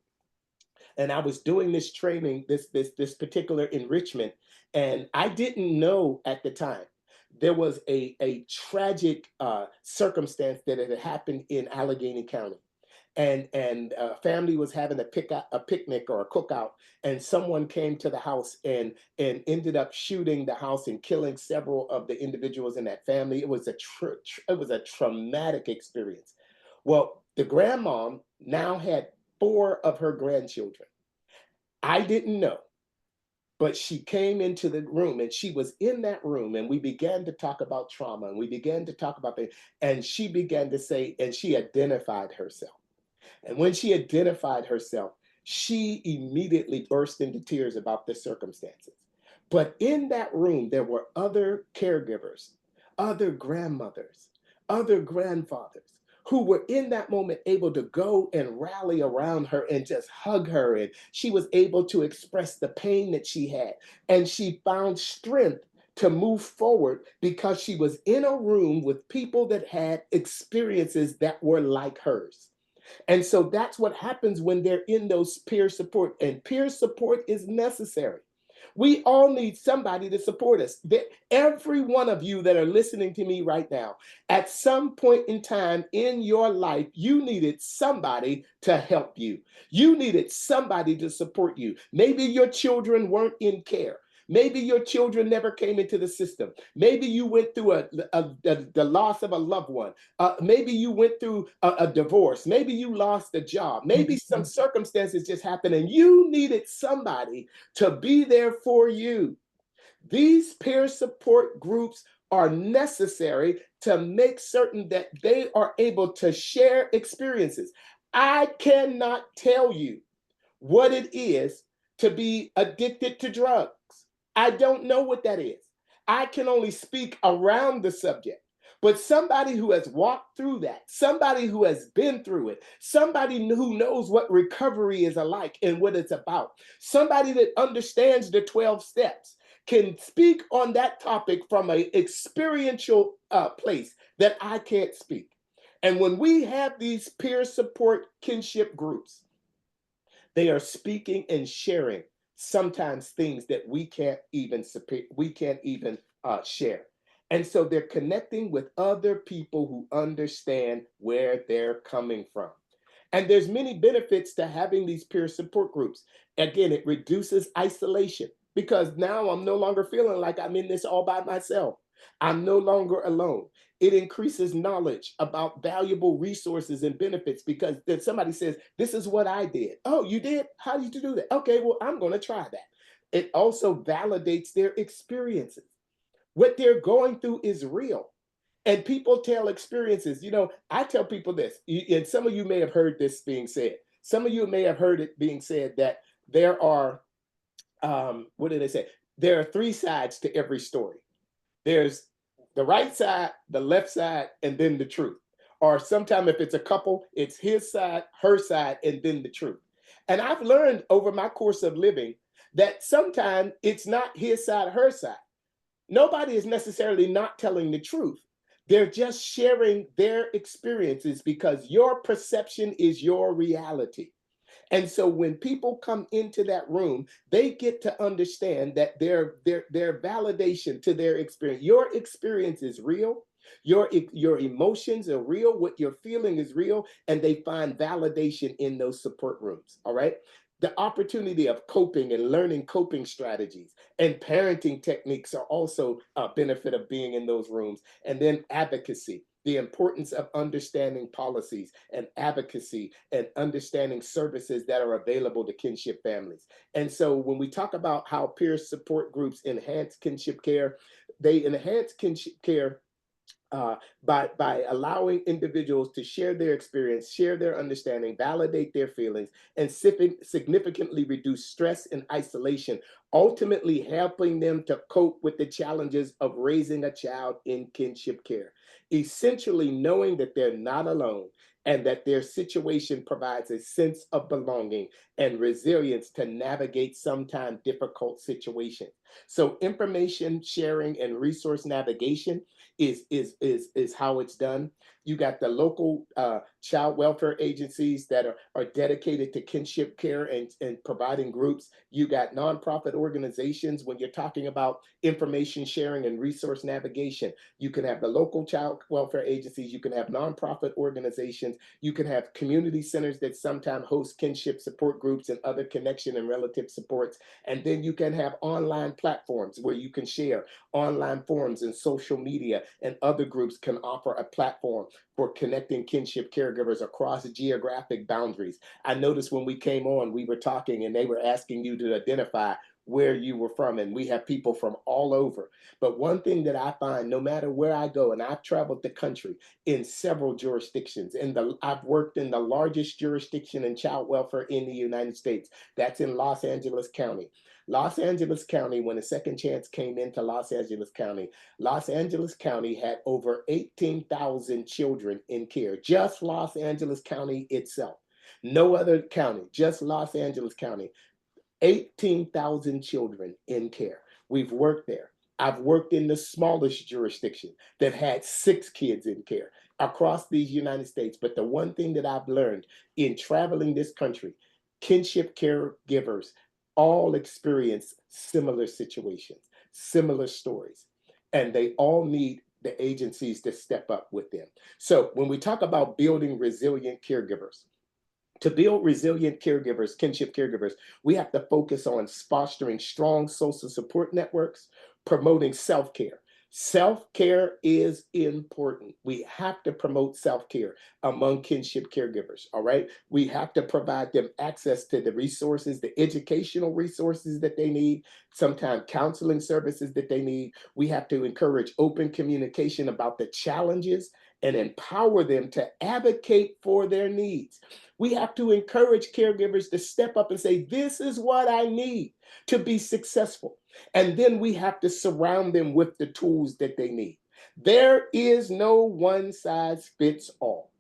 and I was doing this training, this particular enrichment, and I didn't know at the time there was a tragic circumstance that had happened in Allegheny County, and a family was having a picnic or a cookout, and someone came to the house and ended up shooting the house and killing several of the individuals in that family. It was it was a traumatic experience. Well, the grandmom now had four of her grandchildren. I didn't know, but she came into the room, and she was in that room, and we began to talk about trauma, and we began to talk about and she began to say, and she identified herself. And when she identified herself, she immediately burst into tears about the circumstances. But in that room, there were other caregivers, other grandmothers, other grandfathers who were in that moment able to go and rally around her and just hug her. And she was able to express the pain that she had. And she found strength to move forward because she was in a room with people that had experiences that were like hers. And so that's what happens when they're in those peer support, and peer support is necessary. We all need somebody to support us. Every one of you that are listening to me right now, at some point in time in your life, you needed somebody to help you. You needed somebody to support you. Maybe your children weren't in care. Maybe your children never came into the system. Maybe you went through the loss of a loved one. Maybe you went through a divorce. Maybe you lost a job. Maybe some circumstances just happened and you needed somebody to be there for you. These peer support groups are necessary to make certain that they are able to share experiences. I cannot tell you what it is to be addicted to drugs. I don't know what that is. I can only speak around the subject. But somebody who has walked through that, somebody who has been through it, somebody who knows what recovery is alike and what it's about, somebody that understands the 12 steps can speak on that topic from an experiential place that I can't speak. And when we have these peer support kinship groups, they are speaking and sharing sometimes things that we can't even share. And so they're connecting with other people who understand where they're coming from. And there's many benefits to having these peer support groups. Again, it reduces isolation because now I'm no longer feeling like I'm in this all by myself. I'm no longer alone. It increases knowledge about valuable resources and benefits because then somebody says, this is what I did. Oh, you did? How did you do that? Okay, well, I'm going to try that. It also validates their experiences. What they're going through is real. And people tell experiences. I tell people this, and some of you may have heard this being said. Some of you may have heard it being said that there are, what did they say? There are three sides to every story. There's the right side, the left side, and then the truth. Or sometimes if it's a couple, it's his side, her side, and then the truth. And I've learned over my course of living that sometimes it's not his side, her side. Nobody is necessarily not telling the truth. They're just sharing their experiences because your perception is your reality. And so when people come into that room, they get to understand that their validation to their experience, your experience is real. Your emotions are real. What you're feeling is real. And they find validation in those support rooms. All right. The opportunity of coping and learning coping strategies and parenting techniques are also a benefit of being in those rooms. And then advocacy, the importance of understanding policies and advocacy and understanding services that are available to kinship families. And so when we talk about how peer support groups enhance kinship care, they enhance kinship care by allowing individuals to share their experience, share their understanding, validate their feelings, and significantly reduce stress and isolation, ultimately helping them to cope with the challenges of raising a child in kinship care. Essentially, knowing that they're not alone and that their situation provides a sense of belonging and resilience to navigate sometimes difficult situations. So, information sharing and resource navigation is how it's done. You got the local child welfare agencies that are dedicated to kinship care and providing groups. You got nonprofit organizations when you're talking about information sharing and resource navigation. You can have the local child welfare agencies. You can have nonprofit organizations. You can have community centers that sometimes host kinship support groups and other connection and relative supports. And then you can have online platforms where you can share online forums and social media, and other groups can offer a platform for connecting kinship caregivers across geographic boundaries. I noticed when we came on, we were talking and they were asking you to identify where you were from, and we have people from all over. But one thing that I find, no matter where I go, and I've traveled the country in several jurisdictions, I've worked in the largest jurisdiction in child welfare in the United States. That's in Los Angeles County. Los Angeles County, when a second chance came into Los Angeles County had over 18,000 children in care, just Los Angeles County itself. No other county, just Los Angeles County. 18,000 children in care. We've worked there. I've worked in the smallest jurisdiction that had 6 kids in care across these United States. But the one thing that I've learned in traveling this country, kinship caregivers all experience similar situations, similar stories, and they all need the agencies to step up with them. So when we talk about building resilient caregivers, to build resilient caregivers, kinship caregivers, we have to focus on fostering strong social support networks, promoting self care. Self care is important. We have to promote self care among kinship caregivers. All right. We have to provide them access to the resources, the educational resources that they need, sometimes counseling services that they need. We have to encourage open communication about the challenges and empower them to advocate for their needs. We have to encourage caregivers to step up and say, this is what I need to be successful. And then we have to surround them with the tools that they need. There is no one size fits all.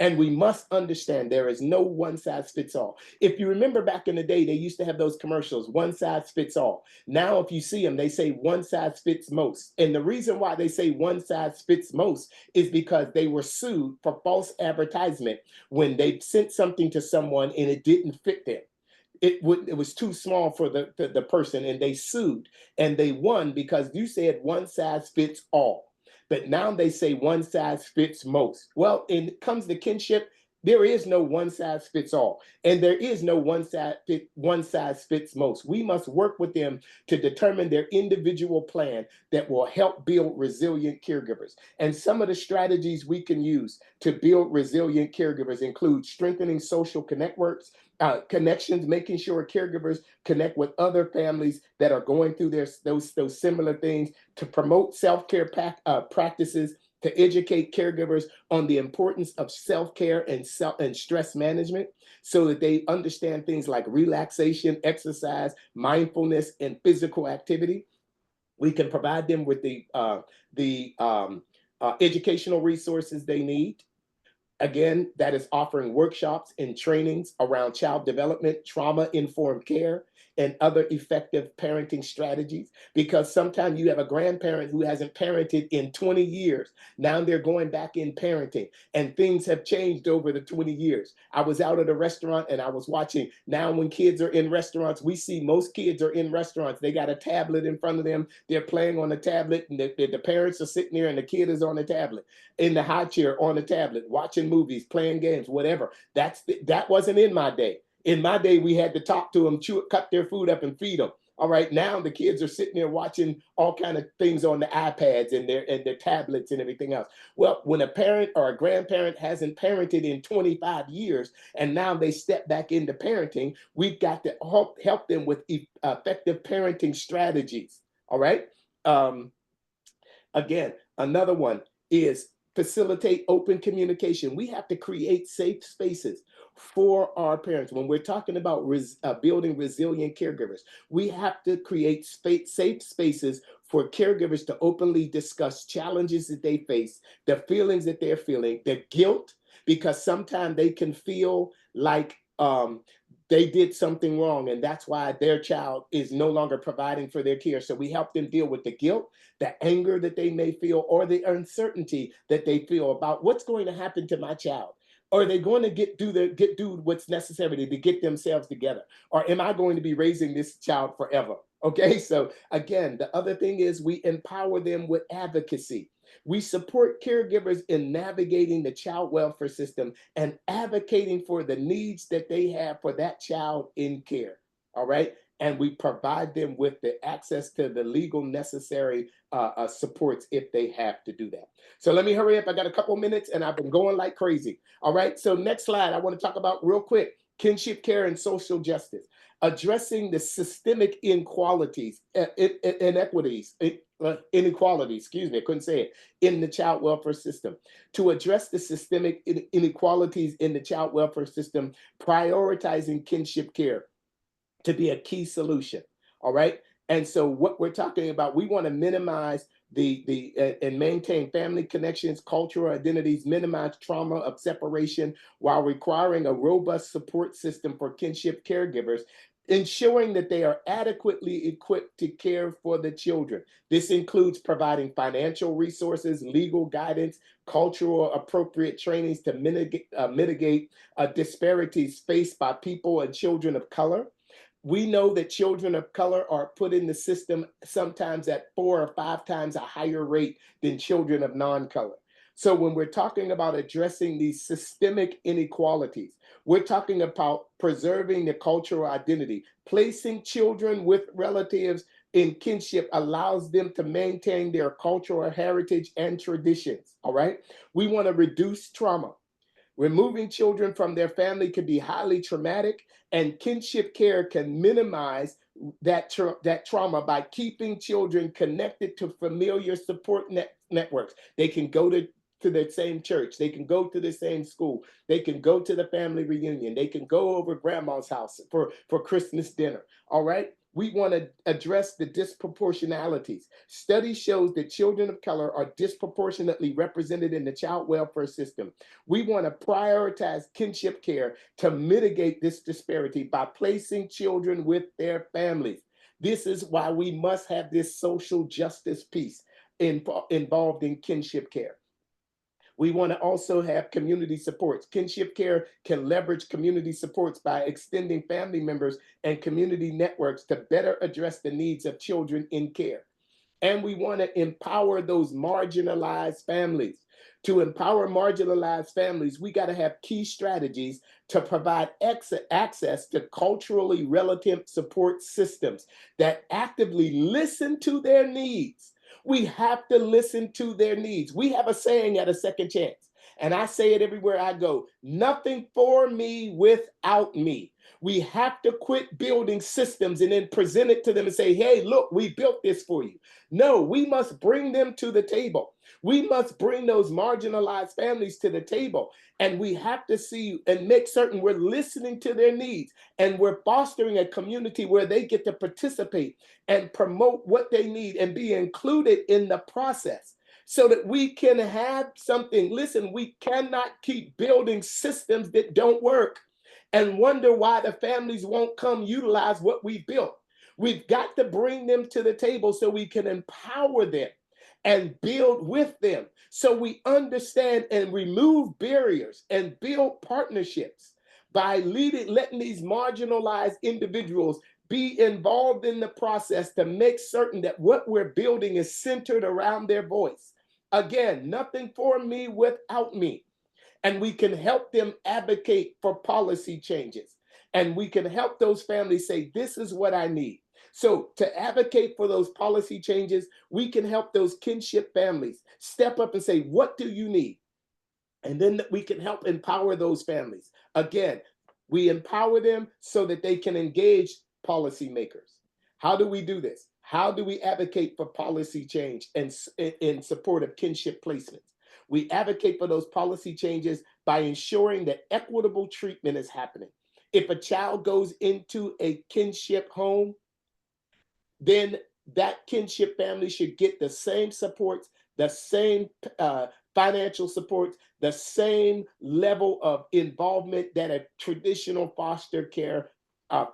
And we must understand there is no one size fits all. If you remember back in the day, they used to have those commercials, one size fits all. Now, if you see them, they say one size fits most. And the reason why they say one size fits most is because they were sued for false advertisement when they sent something to someone and it didn't fit them. It was too small for the person, and they sued and they won because you said one size fits all. But now they say one size fits most. Well, when it comes to kinship, there is no one size fits all, and there is no one size fits most. We must work with them to determine their individual plan that will help build resilient caregivers. And some of the strategies we can use to build resilient caregivers include strengthening social connections, making sure caregivers connect with other families that are going through those similar things, to promote self-care practices, to educate caregivers on the importance of self-care and stress management, so that they understand things like relaxation, exercise, mindfulness, and physical activity. We can provide them with the educational resources they need. Again, that is offering workshops and trainings around child development, trauma-informed care, and other effective parenting strategies. Because sometimes you have a grandparent who hasn't parented in 20 years. Now they're going back in parenting, and things have changed over the 20 years. I was out at a restaurant and I was watching. Now when kids are in restaurants, we see most kids are in restaurants. They got a tablet in front of them. They're playing on the tablet, and the parents are sitting there and the kid is on the tablet, in the high chair on the tablet, watching movies, playing games, whatever. That wasn't in my day. In my day, we had to talk to them, cut their food up, and feed them. All right, now the kids are sitting there watching all kind of things on the iPads and their tablets and everything else. Well, when a parent or a grandparent hasn't parented in 25 years and now they step back into parenting, we've got to help them with effective parenting strategies. All right. Again, another one is facilitate open communication. We have to create safe spaces for our parents. When we're talking about building resilient caregivers, we have to create safe spaces for caregivers to openly discuss challenges that they face, the feelings that they're feeling, the guilt, because sometimes they can feel like they did something wrong, and that's why their child is no longer providing for their care. So we help them deal with the guilt, the anger that they may feel, or the uncertainty that they feel about what's going to happen to my child. Are they going to do what's necessary to get themselves together? Or am I going to be raising this child forever? Okay, so again, the other thing is we empower them with advocacy. We support caregivers in navigating the child welfare system and advocating for the needs that they have for that child in care. All right. And we provide them with the access to the legal necessary supports if they have to do that. So let me hurry up. I got a couple minutes and I've been going like crazy. All right. So next slide, I want to talk about real quick kinship care and social justice, addressing the systemic inequalities, excuse me, I couldn't say it, in the child welfare system. To address the systemic inequalities in the child welfare system, prioritizing kinship care to be a key solution. All right. And so what we're talking about, we want to minimize and maintain family connections, cultural identities, minimize trauma of separation while requiring a robust support system for kinship caregivers, ensuring that they are adequately equipped to care for the children. This includes providing financial resources, legal guidance, cultural appropriate trainings to mitigate disparities faced by people and children of color. We know that children of color are put in the system sometimes at 4 or 5 times a higher rate than children of non-color. So when we're talking about addressing these systemic inequalities, we're talking about preserving the cultural identity. Placing children with relatives in kinship allows them to maintain their cultural heritage and traditions. All right. We want to reduce trauma. Removing children from their family can be highly traumatic, and kinship care can minimize that trauma by keeping children connected to familiar support networks. They can go to the same church, they can go to the same school, they can go to the family reunion, they can go over grandma's house for Christmas dinner. All right. We want to address the disproportionalities. Study shows that children of color are disproportionately represented in the child welfare system. We want to prioritize kinship care to mitigate this disparity by placing children with their families. This is why we must have this social justice piece involved in kinship care. We want to also have community supports. Kinship care can leverage community supports by extending family members and community networks to better address the needs of children in care. And we want to empower those marginalized families. To empower marginalized families, we got to have key strategies to provide access to culturally relevant support systems that actively listen to their needs. We have to listen to their needs. We have a saying at a second chance, and I say it everywhere I go: nothing for me without me. We have to quit building systems and then present it to them and say, hey, look, we built this for you. No, we must bring them to the table. We must bring those marginalized families to the table. And we have to see and make certain we're listening to their needs and we're fostering a community where they get to participate and promote what they need and be included in the process so that we can have something. Listen, we cannot keep building systems that don't work and wonder why the families won't come utilize what we built. We've got to bring them to the table so we can empower them and build with them so we understand and remove barriers and build partnerships by letting these marginalized individuals be involved in the process to make certain that what we're building is centered around their voice. Again, nothing for me without me. And we can help them advocate for policy changes. And we can help those families say, this is what I need. So to advocate for those policy changes, we can help those kinship families step up and say, what do you need? And then we can help empower those families. Again, we empower them so that they can engage policymakers. How do we do this? How do we advocate for policy change and in support of kinship placements? We advocate for those policy changes by ensuring that equitable treatment is happening. If a child goes into a kinship home, then that kinship family should get the same supports, the same financial support, the same level of involvement that a traditional foster care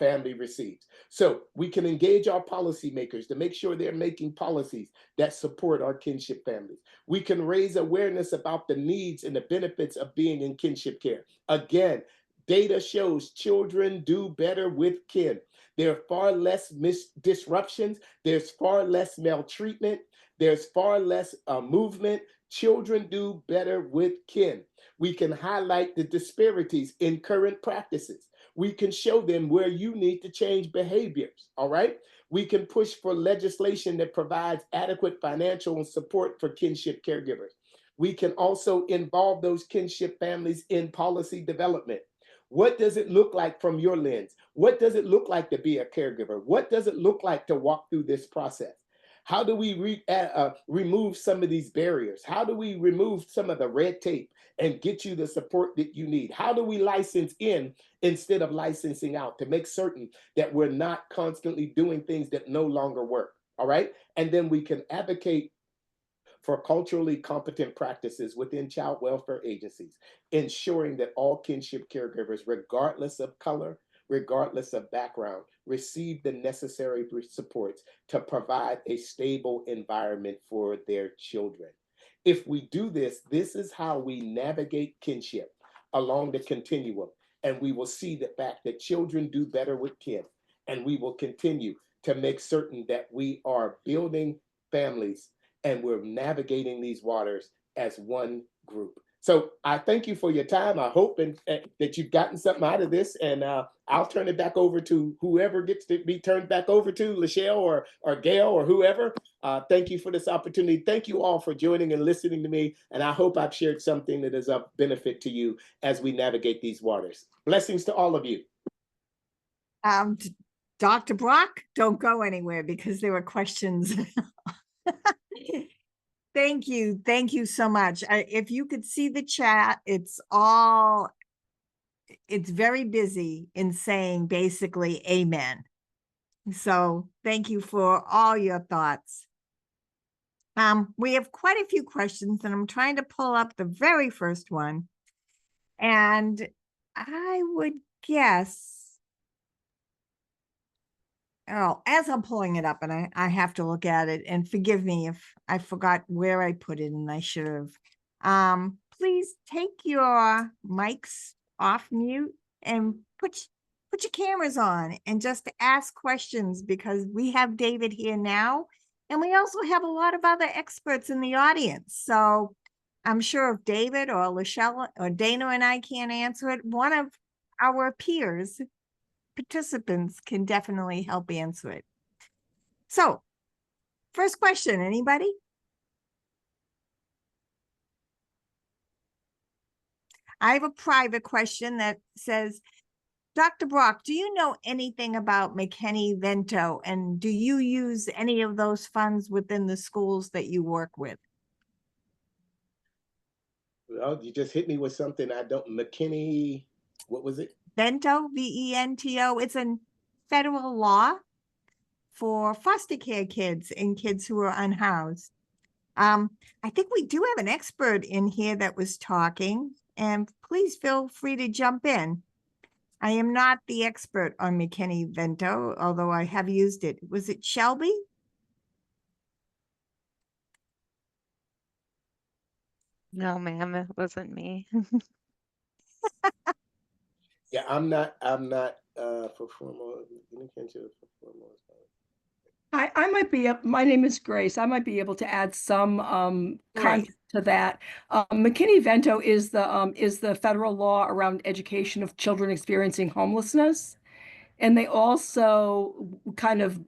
family receives. So we can engage our policymakers to make sure they're making policies that support our kinship families. We can raise awareness about the needs and the benefits of being in kinship care. Again, data shows children do better with kin. There are far less disruptions. There's far less maltreatment. There's far less movement. Children do better with kin. We can highlight the disparities in current practices. We can show them where you need to change behaviors, all right? We can push for legislation that provides adequate financial support for kinship caregivers. We can also involve those kinship families in policy development. What does it look like from your lens? What does it look like to be a caregiver? What does it look like to walk through this process? How do we remove some of these barriers? How do we remove some of the red tape and get you the support that you need? How do we license in instead of licensing out to make certain that we're not constantly doing things that no longer work? All right. And then we can advocate for culturally competent practices within child welfare agencies, ensuring that all kinship caregivers, regardless of color, regardless of background, receive the necessary supports to provide a stable environment for their children. If we do this, this is how we navigate kinship along the continuum. And we will see the fact that children do better with kin. And we will continue to make certain that we are building families and we're navigating these waters as one group. So I thank you for your time. I hope that you've gotten something out of this, and I'll turn it back over to whoever gets to be turned back over to, Lachelle or Gail or whoever. Thank you for this opportunity. Thank you all for joining and listening to me, and I hope I've shared something that is of benefit to you as we navigate these waters. Blessings to all of you. Dr. Brock, don't go anywhere because there were questions. Thank you. Thank you so much. If you could see the chat, it's very busy in saying basically amen. So thank you for all your thoughts. We have quite a few questions and I'm trying to pull up the very first one. And I would guess, oh, as I'm pulling it up and I have to look at it, and forgive me if I forgot where I put it and I should have. Please take your mics off mute and put your cameras on and just ask questions, because we have David here now and we also have a lot of other experts in the audience. So I'm sure if David or Lachelle or Dana and I can't answer it, one of our peers, participants, can definitely help answer it. So first question, anybody? I have a private question that says, Dr. Brock, do you know anything about McKinney-Vento, and do you use any of those funds within the schools that you work with? Well, you just hit me with something I don't, McKinney, what was it? Vento, V-E-N-T-O. It's a federal law for foster care kids and kids who are unhoused. I think we do have an expert in here that was talking, and please feel free to jump in. I am not the expert on McKinney-Vento, although I have used it. Was it Shelby? No, ma'am, it wasn't me. Yeah, I'm not for formal. I might be up. My name is Grace. I might be able to add some content to that. McKinney-Vento is the federal law around education of children experiencing homelessness, and they also kind of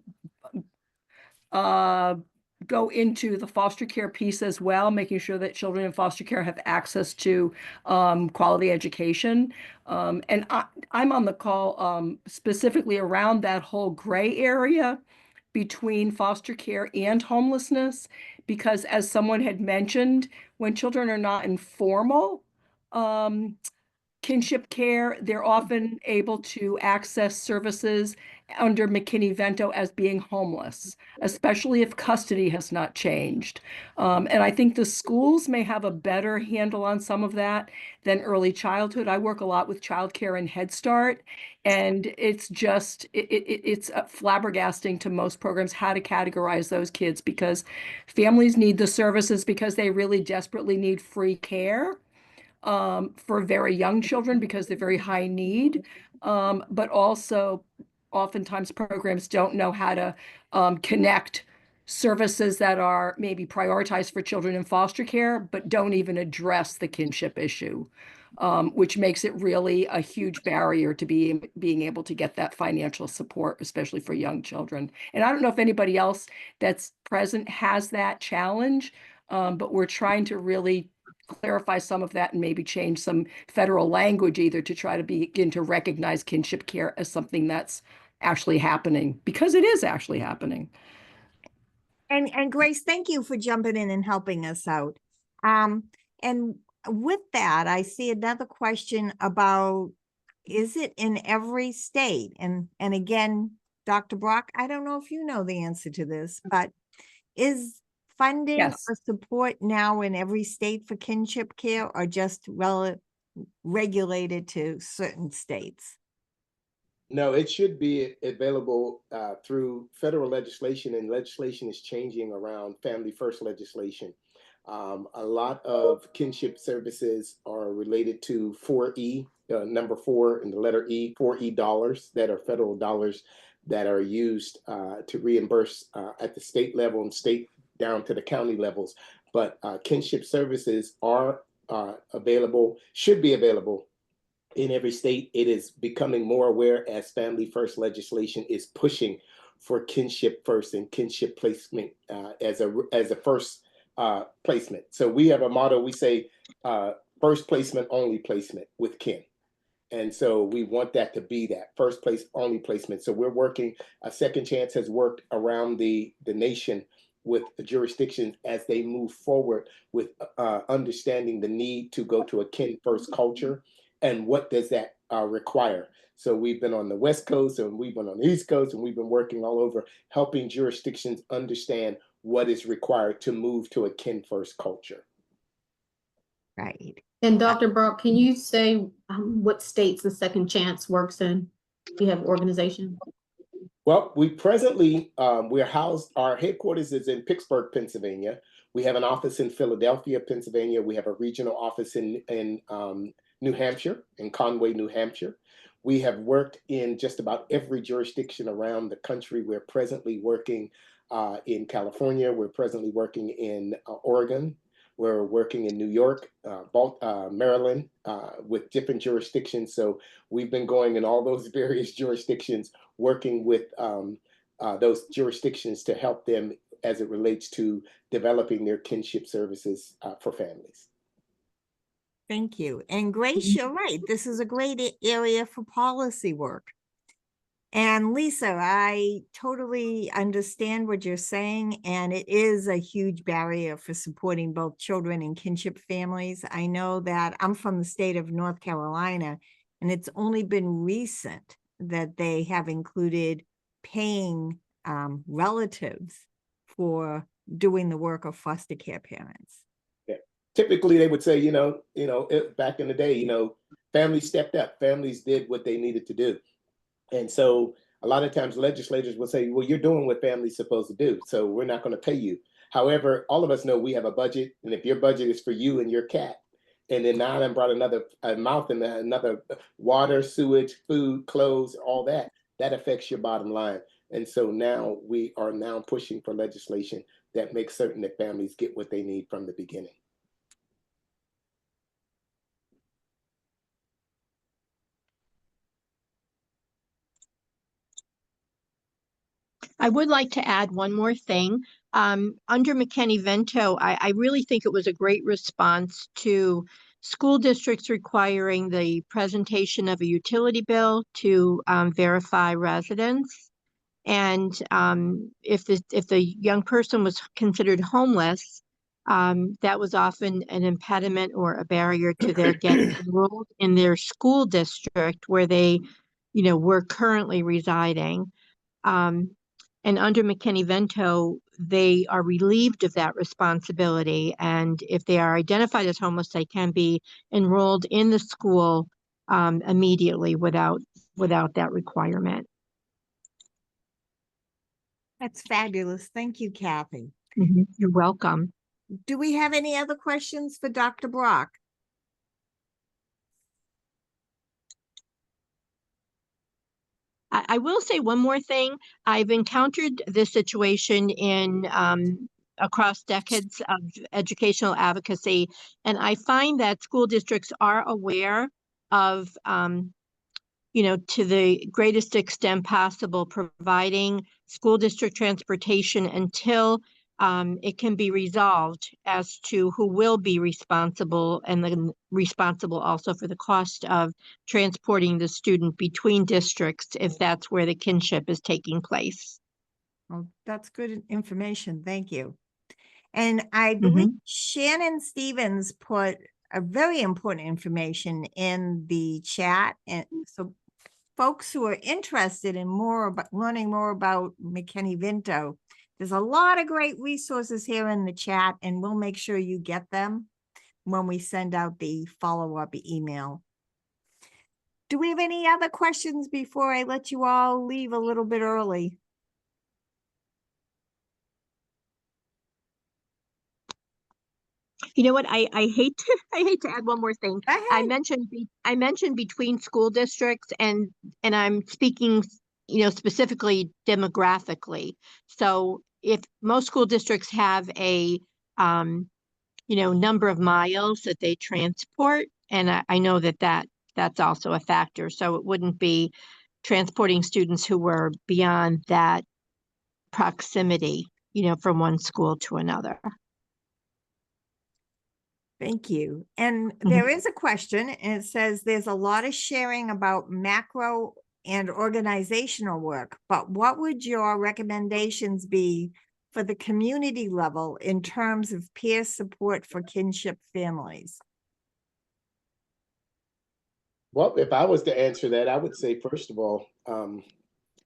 go into the foster care piece as well, making sure that children in foster care have access to quality education. And I'm on the call specifically around that whole gray area between foster care and homelessness, because as someone had mentioned, when children are not in formal kinship care, they're often able to access services under McKinney-Vento as being homeless, especially if custody has not changed. And I think the schools may have a better handle on some of that than early childhood. I work a lot with childcare and Head Start, and it's just, it's flabbergasting to most programs how to categorize those kids, because families need the services because they really desperately need free care for very young children because they're very high need. But also, oftentimes programs don't know how to connect services that are maybe prioritized for children in foster care, but don't even address the kinship issue, which makes it really a huge barrier to being able to get that financial support, especially for young children. And I don't know if anybody else that's present has that challenge, but we're trying to really clarify some of that and maybe change some federal language either to try to begin to recognize kinship care as something that's actually happening, because it is actually happening. And Grace, thank you for jumping in and helping us out. And with that, I see another question about, is it in every state? And again, Dr. Brock, I don't know if you know the answer to this, but is funding Yes. or support now in every state for kinship care, or just regulated to certain states? No, it should be available through federal legislation, and legislation is changing around family first legislation. A lot of kinship services are related to 4E, number 4 and the letter E, 4E dollars that are federal dollars that are used to reimburse at the state level and state down to the county levels. But kinship services are available, should be available in every state. It is becoming more aware as family first legislation is pushing for kinship first and kinship placement as a first placement. So we have a motto. We say first placement, only placement with kin. And so we want that to be that first place, only placement. So we're working, Second Chance has worked around the nation with the jurisdictions as they move forward with understanding the need to go to a kin first culture and what does that require. So we've been on the West Coast and we've been on the East Coast and we've been working all over helping jurisdictions understand what is required to move to a kin first culture. Right. And Dr. Brock, can you say what states the Second Chance works in? You have organization? Well, we presently, we're housed, our headquarters is in Pittsburgh, Pennsylvania. We have an office in Philadelphia, Pennsylvania. We have a regional office in New Hampshire, in Conway, New Hampshire. We have worked in just about every jurisdiction around the country. We're presently working in California. We're presently working in Oregon. We're working in New York, Maryland, with different jurisdictions. So we've been going in all those various jurisdictions, working with those jurisdictions to help them as it relates to developing their kinship services for families. Thank you. And Grace, you're right. This is a great area for policy work. And Lisa, I totally understand what you're saying, and it is a huge barrier for supporting both children and kinship families. I know that I'm from the state of North Carolina, and it's only been recent that they have included paying relatives for doing the work of foster care parents. Yeah. Typically, they would say, back in the day, families stepped up, families did what they needed to do. And so a lot of times legislators will say, well, you're doing what family's supposed to do, so we're not going to pay you. However, all of us know we have a budget, and if your budget is for you and your cat, and then now I brought another mouth and another water, sewage, food, clothes, all that affects your bottom line. And so now we are now pushing for legislation that makes certain that families get what they need from the beginning. I would like to add one more thing. Under McKinney-Vento, I really think it was a great response to school districts requiring the presentation of a utility bill to verify residence. And if the young person was considered homeless, that was often an impediment or a barrier to their getting enrolled in their school district where they, were currently residing. Um, and under McKinney-Vento, they are relieved of that responsibility. And if they are identified as homeless, they can be enrolled in the school immediately without that requirement. That's fabulous. Thank you, Kathy. You're welcome. Do we have any other questions for Dr. Brock? I will say one more thing. I've encountered this situation in across decades of educational advocacy, and I find that school districts are aware of, to the greatest extent possible, providing school district transportation until it can be resolved as to who will be responsible, and then responsible also for the cost of transporting the student between districts if that's where the kinship is taking place. Well, that's good information. Thank you. And I believe Shannon Stevens put a very important information in the chat. And so folks who are interested in learning more about McKinney-Vento, there's a lot of great resources here in the chat, and we'll make sure you get them when we send out the follow-up email. Do we have any other questions before I let you all leave a little bit early? You know what? I hate to add one more thing. Go I ahead. mentioned between school districts, and I'm speaking, specifically demographically. So if most school districts have a number of miles that they transport, and I know that's also a factor. So it wouldn't be transporting students who were beyond that proximity, from one school to another. Thank you. And there is a question, and it says there's a lot of sharing about macro and organizational work, but what would your recommendations be for the community level in terms of peer support for kinship families? Well, if I was to answer that, I would say, first of all,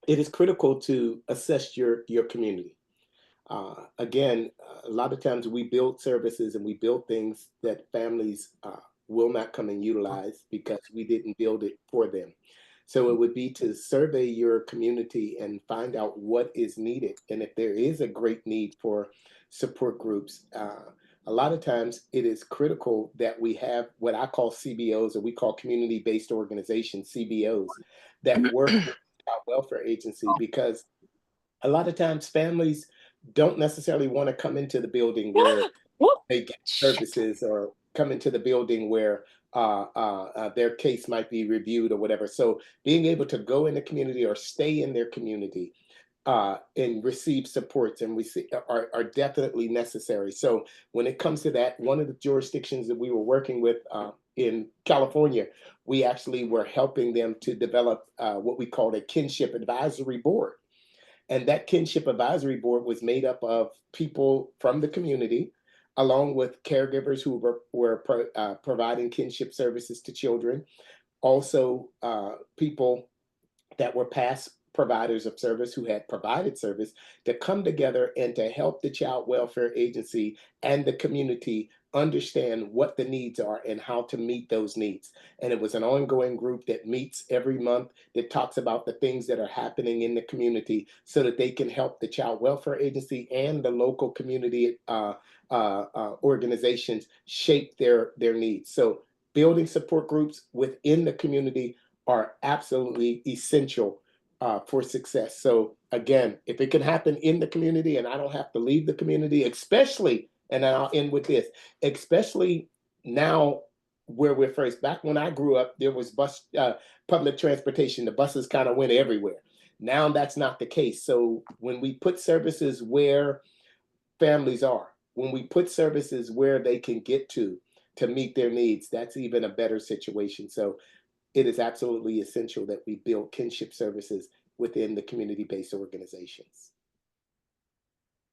it is critical to assess your community. Again, a lot of times we build services and we build things that families will not come and utilize because we didn't build it for them. So it would be to survey your community and find out what is needed. And if there is a great need for support groups, a lot of times it is critical that we have what I call CBOs, or we call community-based organizations, CBOs, that work with the child welfare agency, because a lot of times families don't necessarily want to come into the building where they get services, or come into the building where their case might be reviewed or whatever. So being able to go in the community or stay in their community and receive supports and are definitely necessary. So when it comes to that, one of the jurisdictions that we were working with in California, we actually were helping them to develop what we called a kinship advisory board. And that kinship advisory board was made up of people from the community, along with caregivers who were providing kinship services to children, also people that were past providers of service who had provided service, to come together and to help the child welfare agency and the community understand what the needs are and how to meet those needs. And it was an ongoing group that meets every month, that talks about the things that are happening in the community so that they can help the child welfare agency and the local community organizations shape their needs. So building support groups within the community are absolutely essential for success. So again, if it can happen in the community and I don't have to leave the community, especially, and I'll end with this, especially now where we're first. Back when I grew up, there was public transportation. The buses kind of went everywhere. Now that's not the case. So when we put services where families are, when we put services where they can get to meet their needs, that's even a better situation. So it is absolutely essential that we build kinship services within the community-based organizations.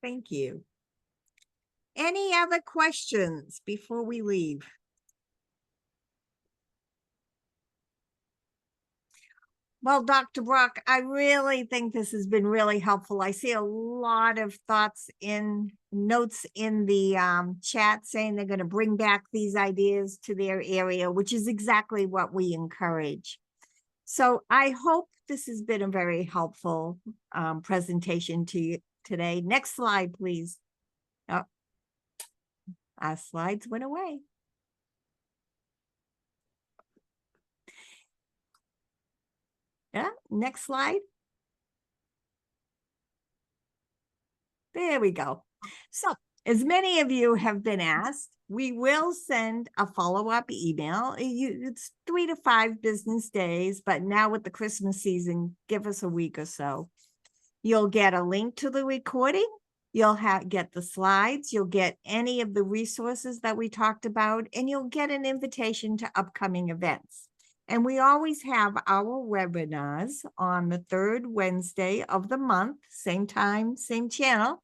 Thank you. Any other questions before we leave? Well, Dr. Brock, I really think this has been really helpful. I see a lot of thoughts in notes in the chat saying they're going to bring back these ideas to their area, which is exactly what we encourage. So I hope this has been a very helpful presentation to you today. Next slide, please. Oh, our slides went away. Yeah, next slide. There we go. So, as many of you have been asked, we will send a follow-up email. It's 3 to 5 business days, but now with the Christmas season, give us a week or so. You'll get a link to the recording. You'll get the slides. You'll get any of the resources that we talked about, and you'll get an invitation to upcoming events. And we always have our webinars on the 3rd Wednesday of the month, same time, same channel.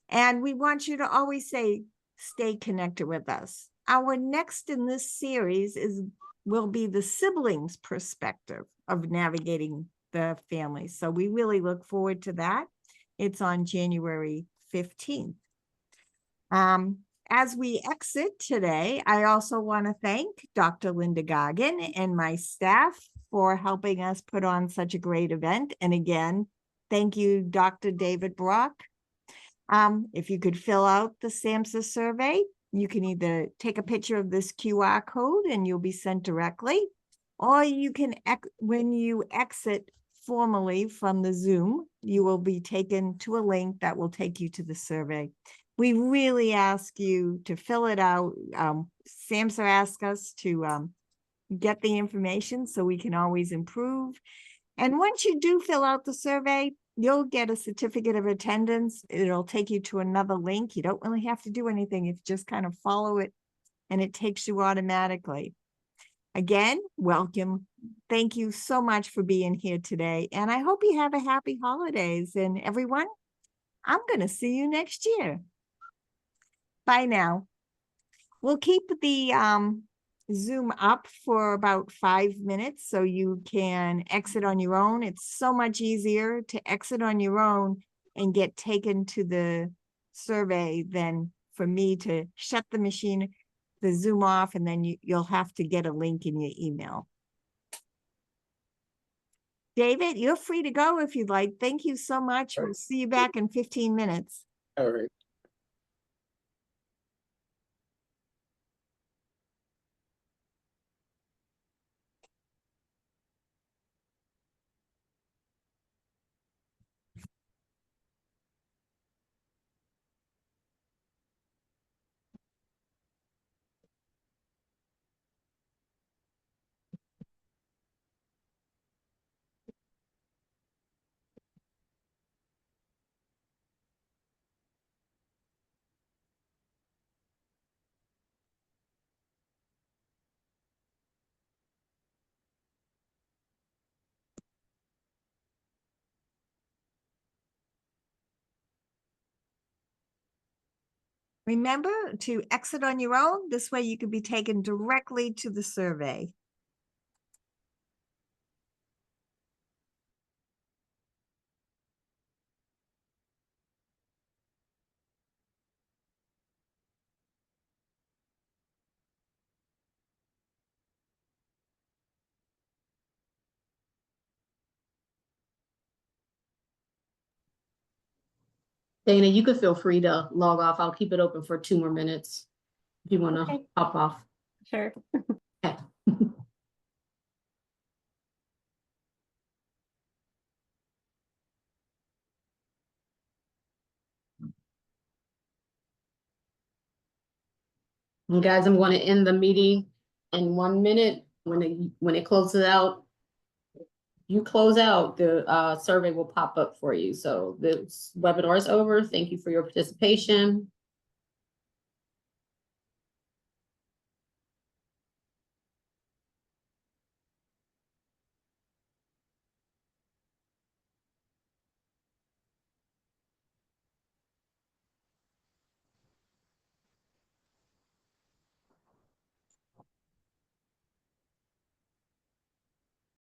And we want you to always stay connected with us. Our next in this series will be the siblings' perspective of navigating the family. So we really look forward to that. It's on January 15th. As we exit today, I also want to thank Dr. Linda Goggin and my staff for helping us put on such a great event. And again, thank you, Dr. David Brock. If you could fill out the SAMHSA survey, you can either take a picture of this QR code and you'll be sent directly, or you can, when you exit formally from the Zoom, you will be taken to a link that will take you to the survey. We really ask you to fill it out. SAMHSA asked us to get the information so we can always improve. And once you do fill out the survey, you'll get a certificate of attendance. It'll take you to another link. You don't really have to do anything. You just kind of follow it and it takes you automatically. Again, welcome. Thank you so much for being here today. And I hope you have a happy holidays. And everyone, I'm going to see you next year. Bye now. We'll keep the Zoom up for about 5 minutes so you can exit on your own. It's so much easier to exit on your own and get taken to the survey than for me to shut the machine, the Zoom off, and then you'll have to get a link in your email. David, you're free to go if you'd like. Thank you so much. We'll see you back in 15 minutes. All right. Remember to exit on your own. This way you can be taken directly to the survey. Dana, you could feel free to log off. I'll keep it open for 2 more minutes if you want to Okay. hop off. Sure. Okay. And guys, I'm going to end the meeting in 1 minute. When it closes out, you close out, the survey will pop up for you. So this webinar is over. Thank you for your participation.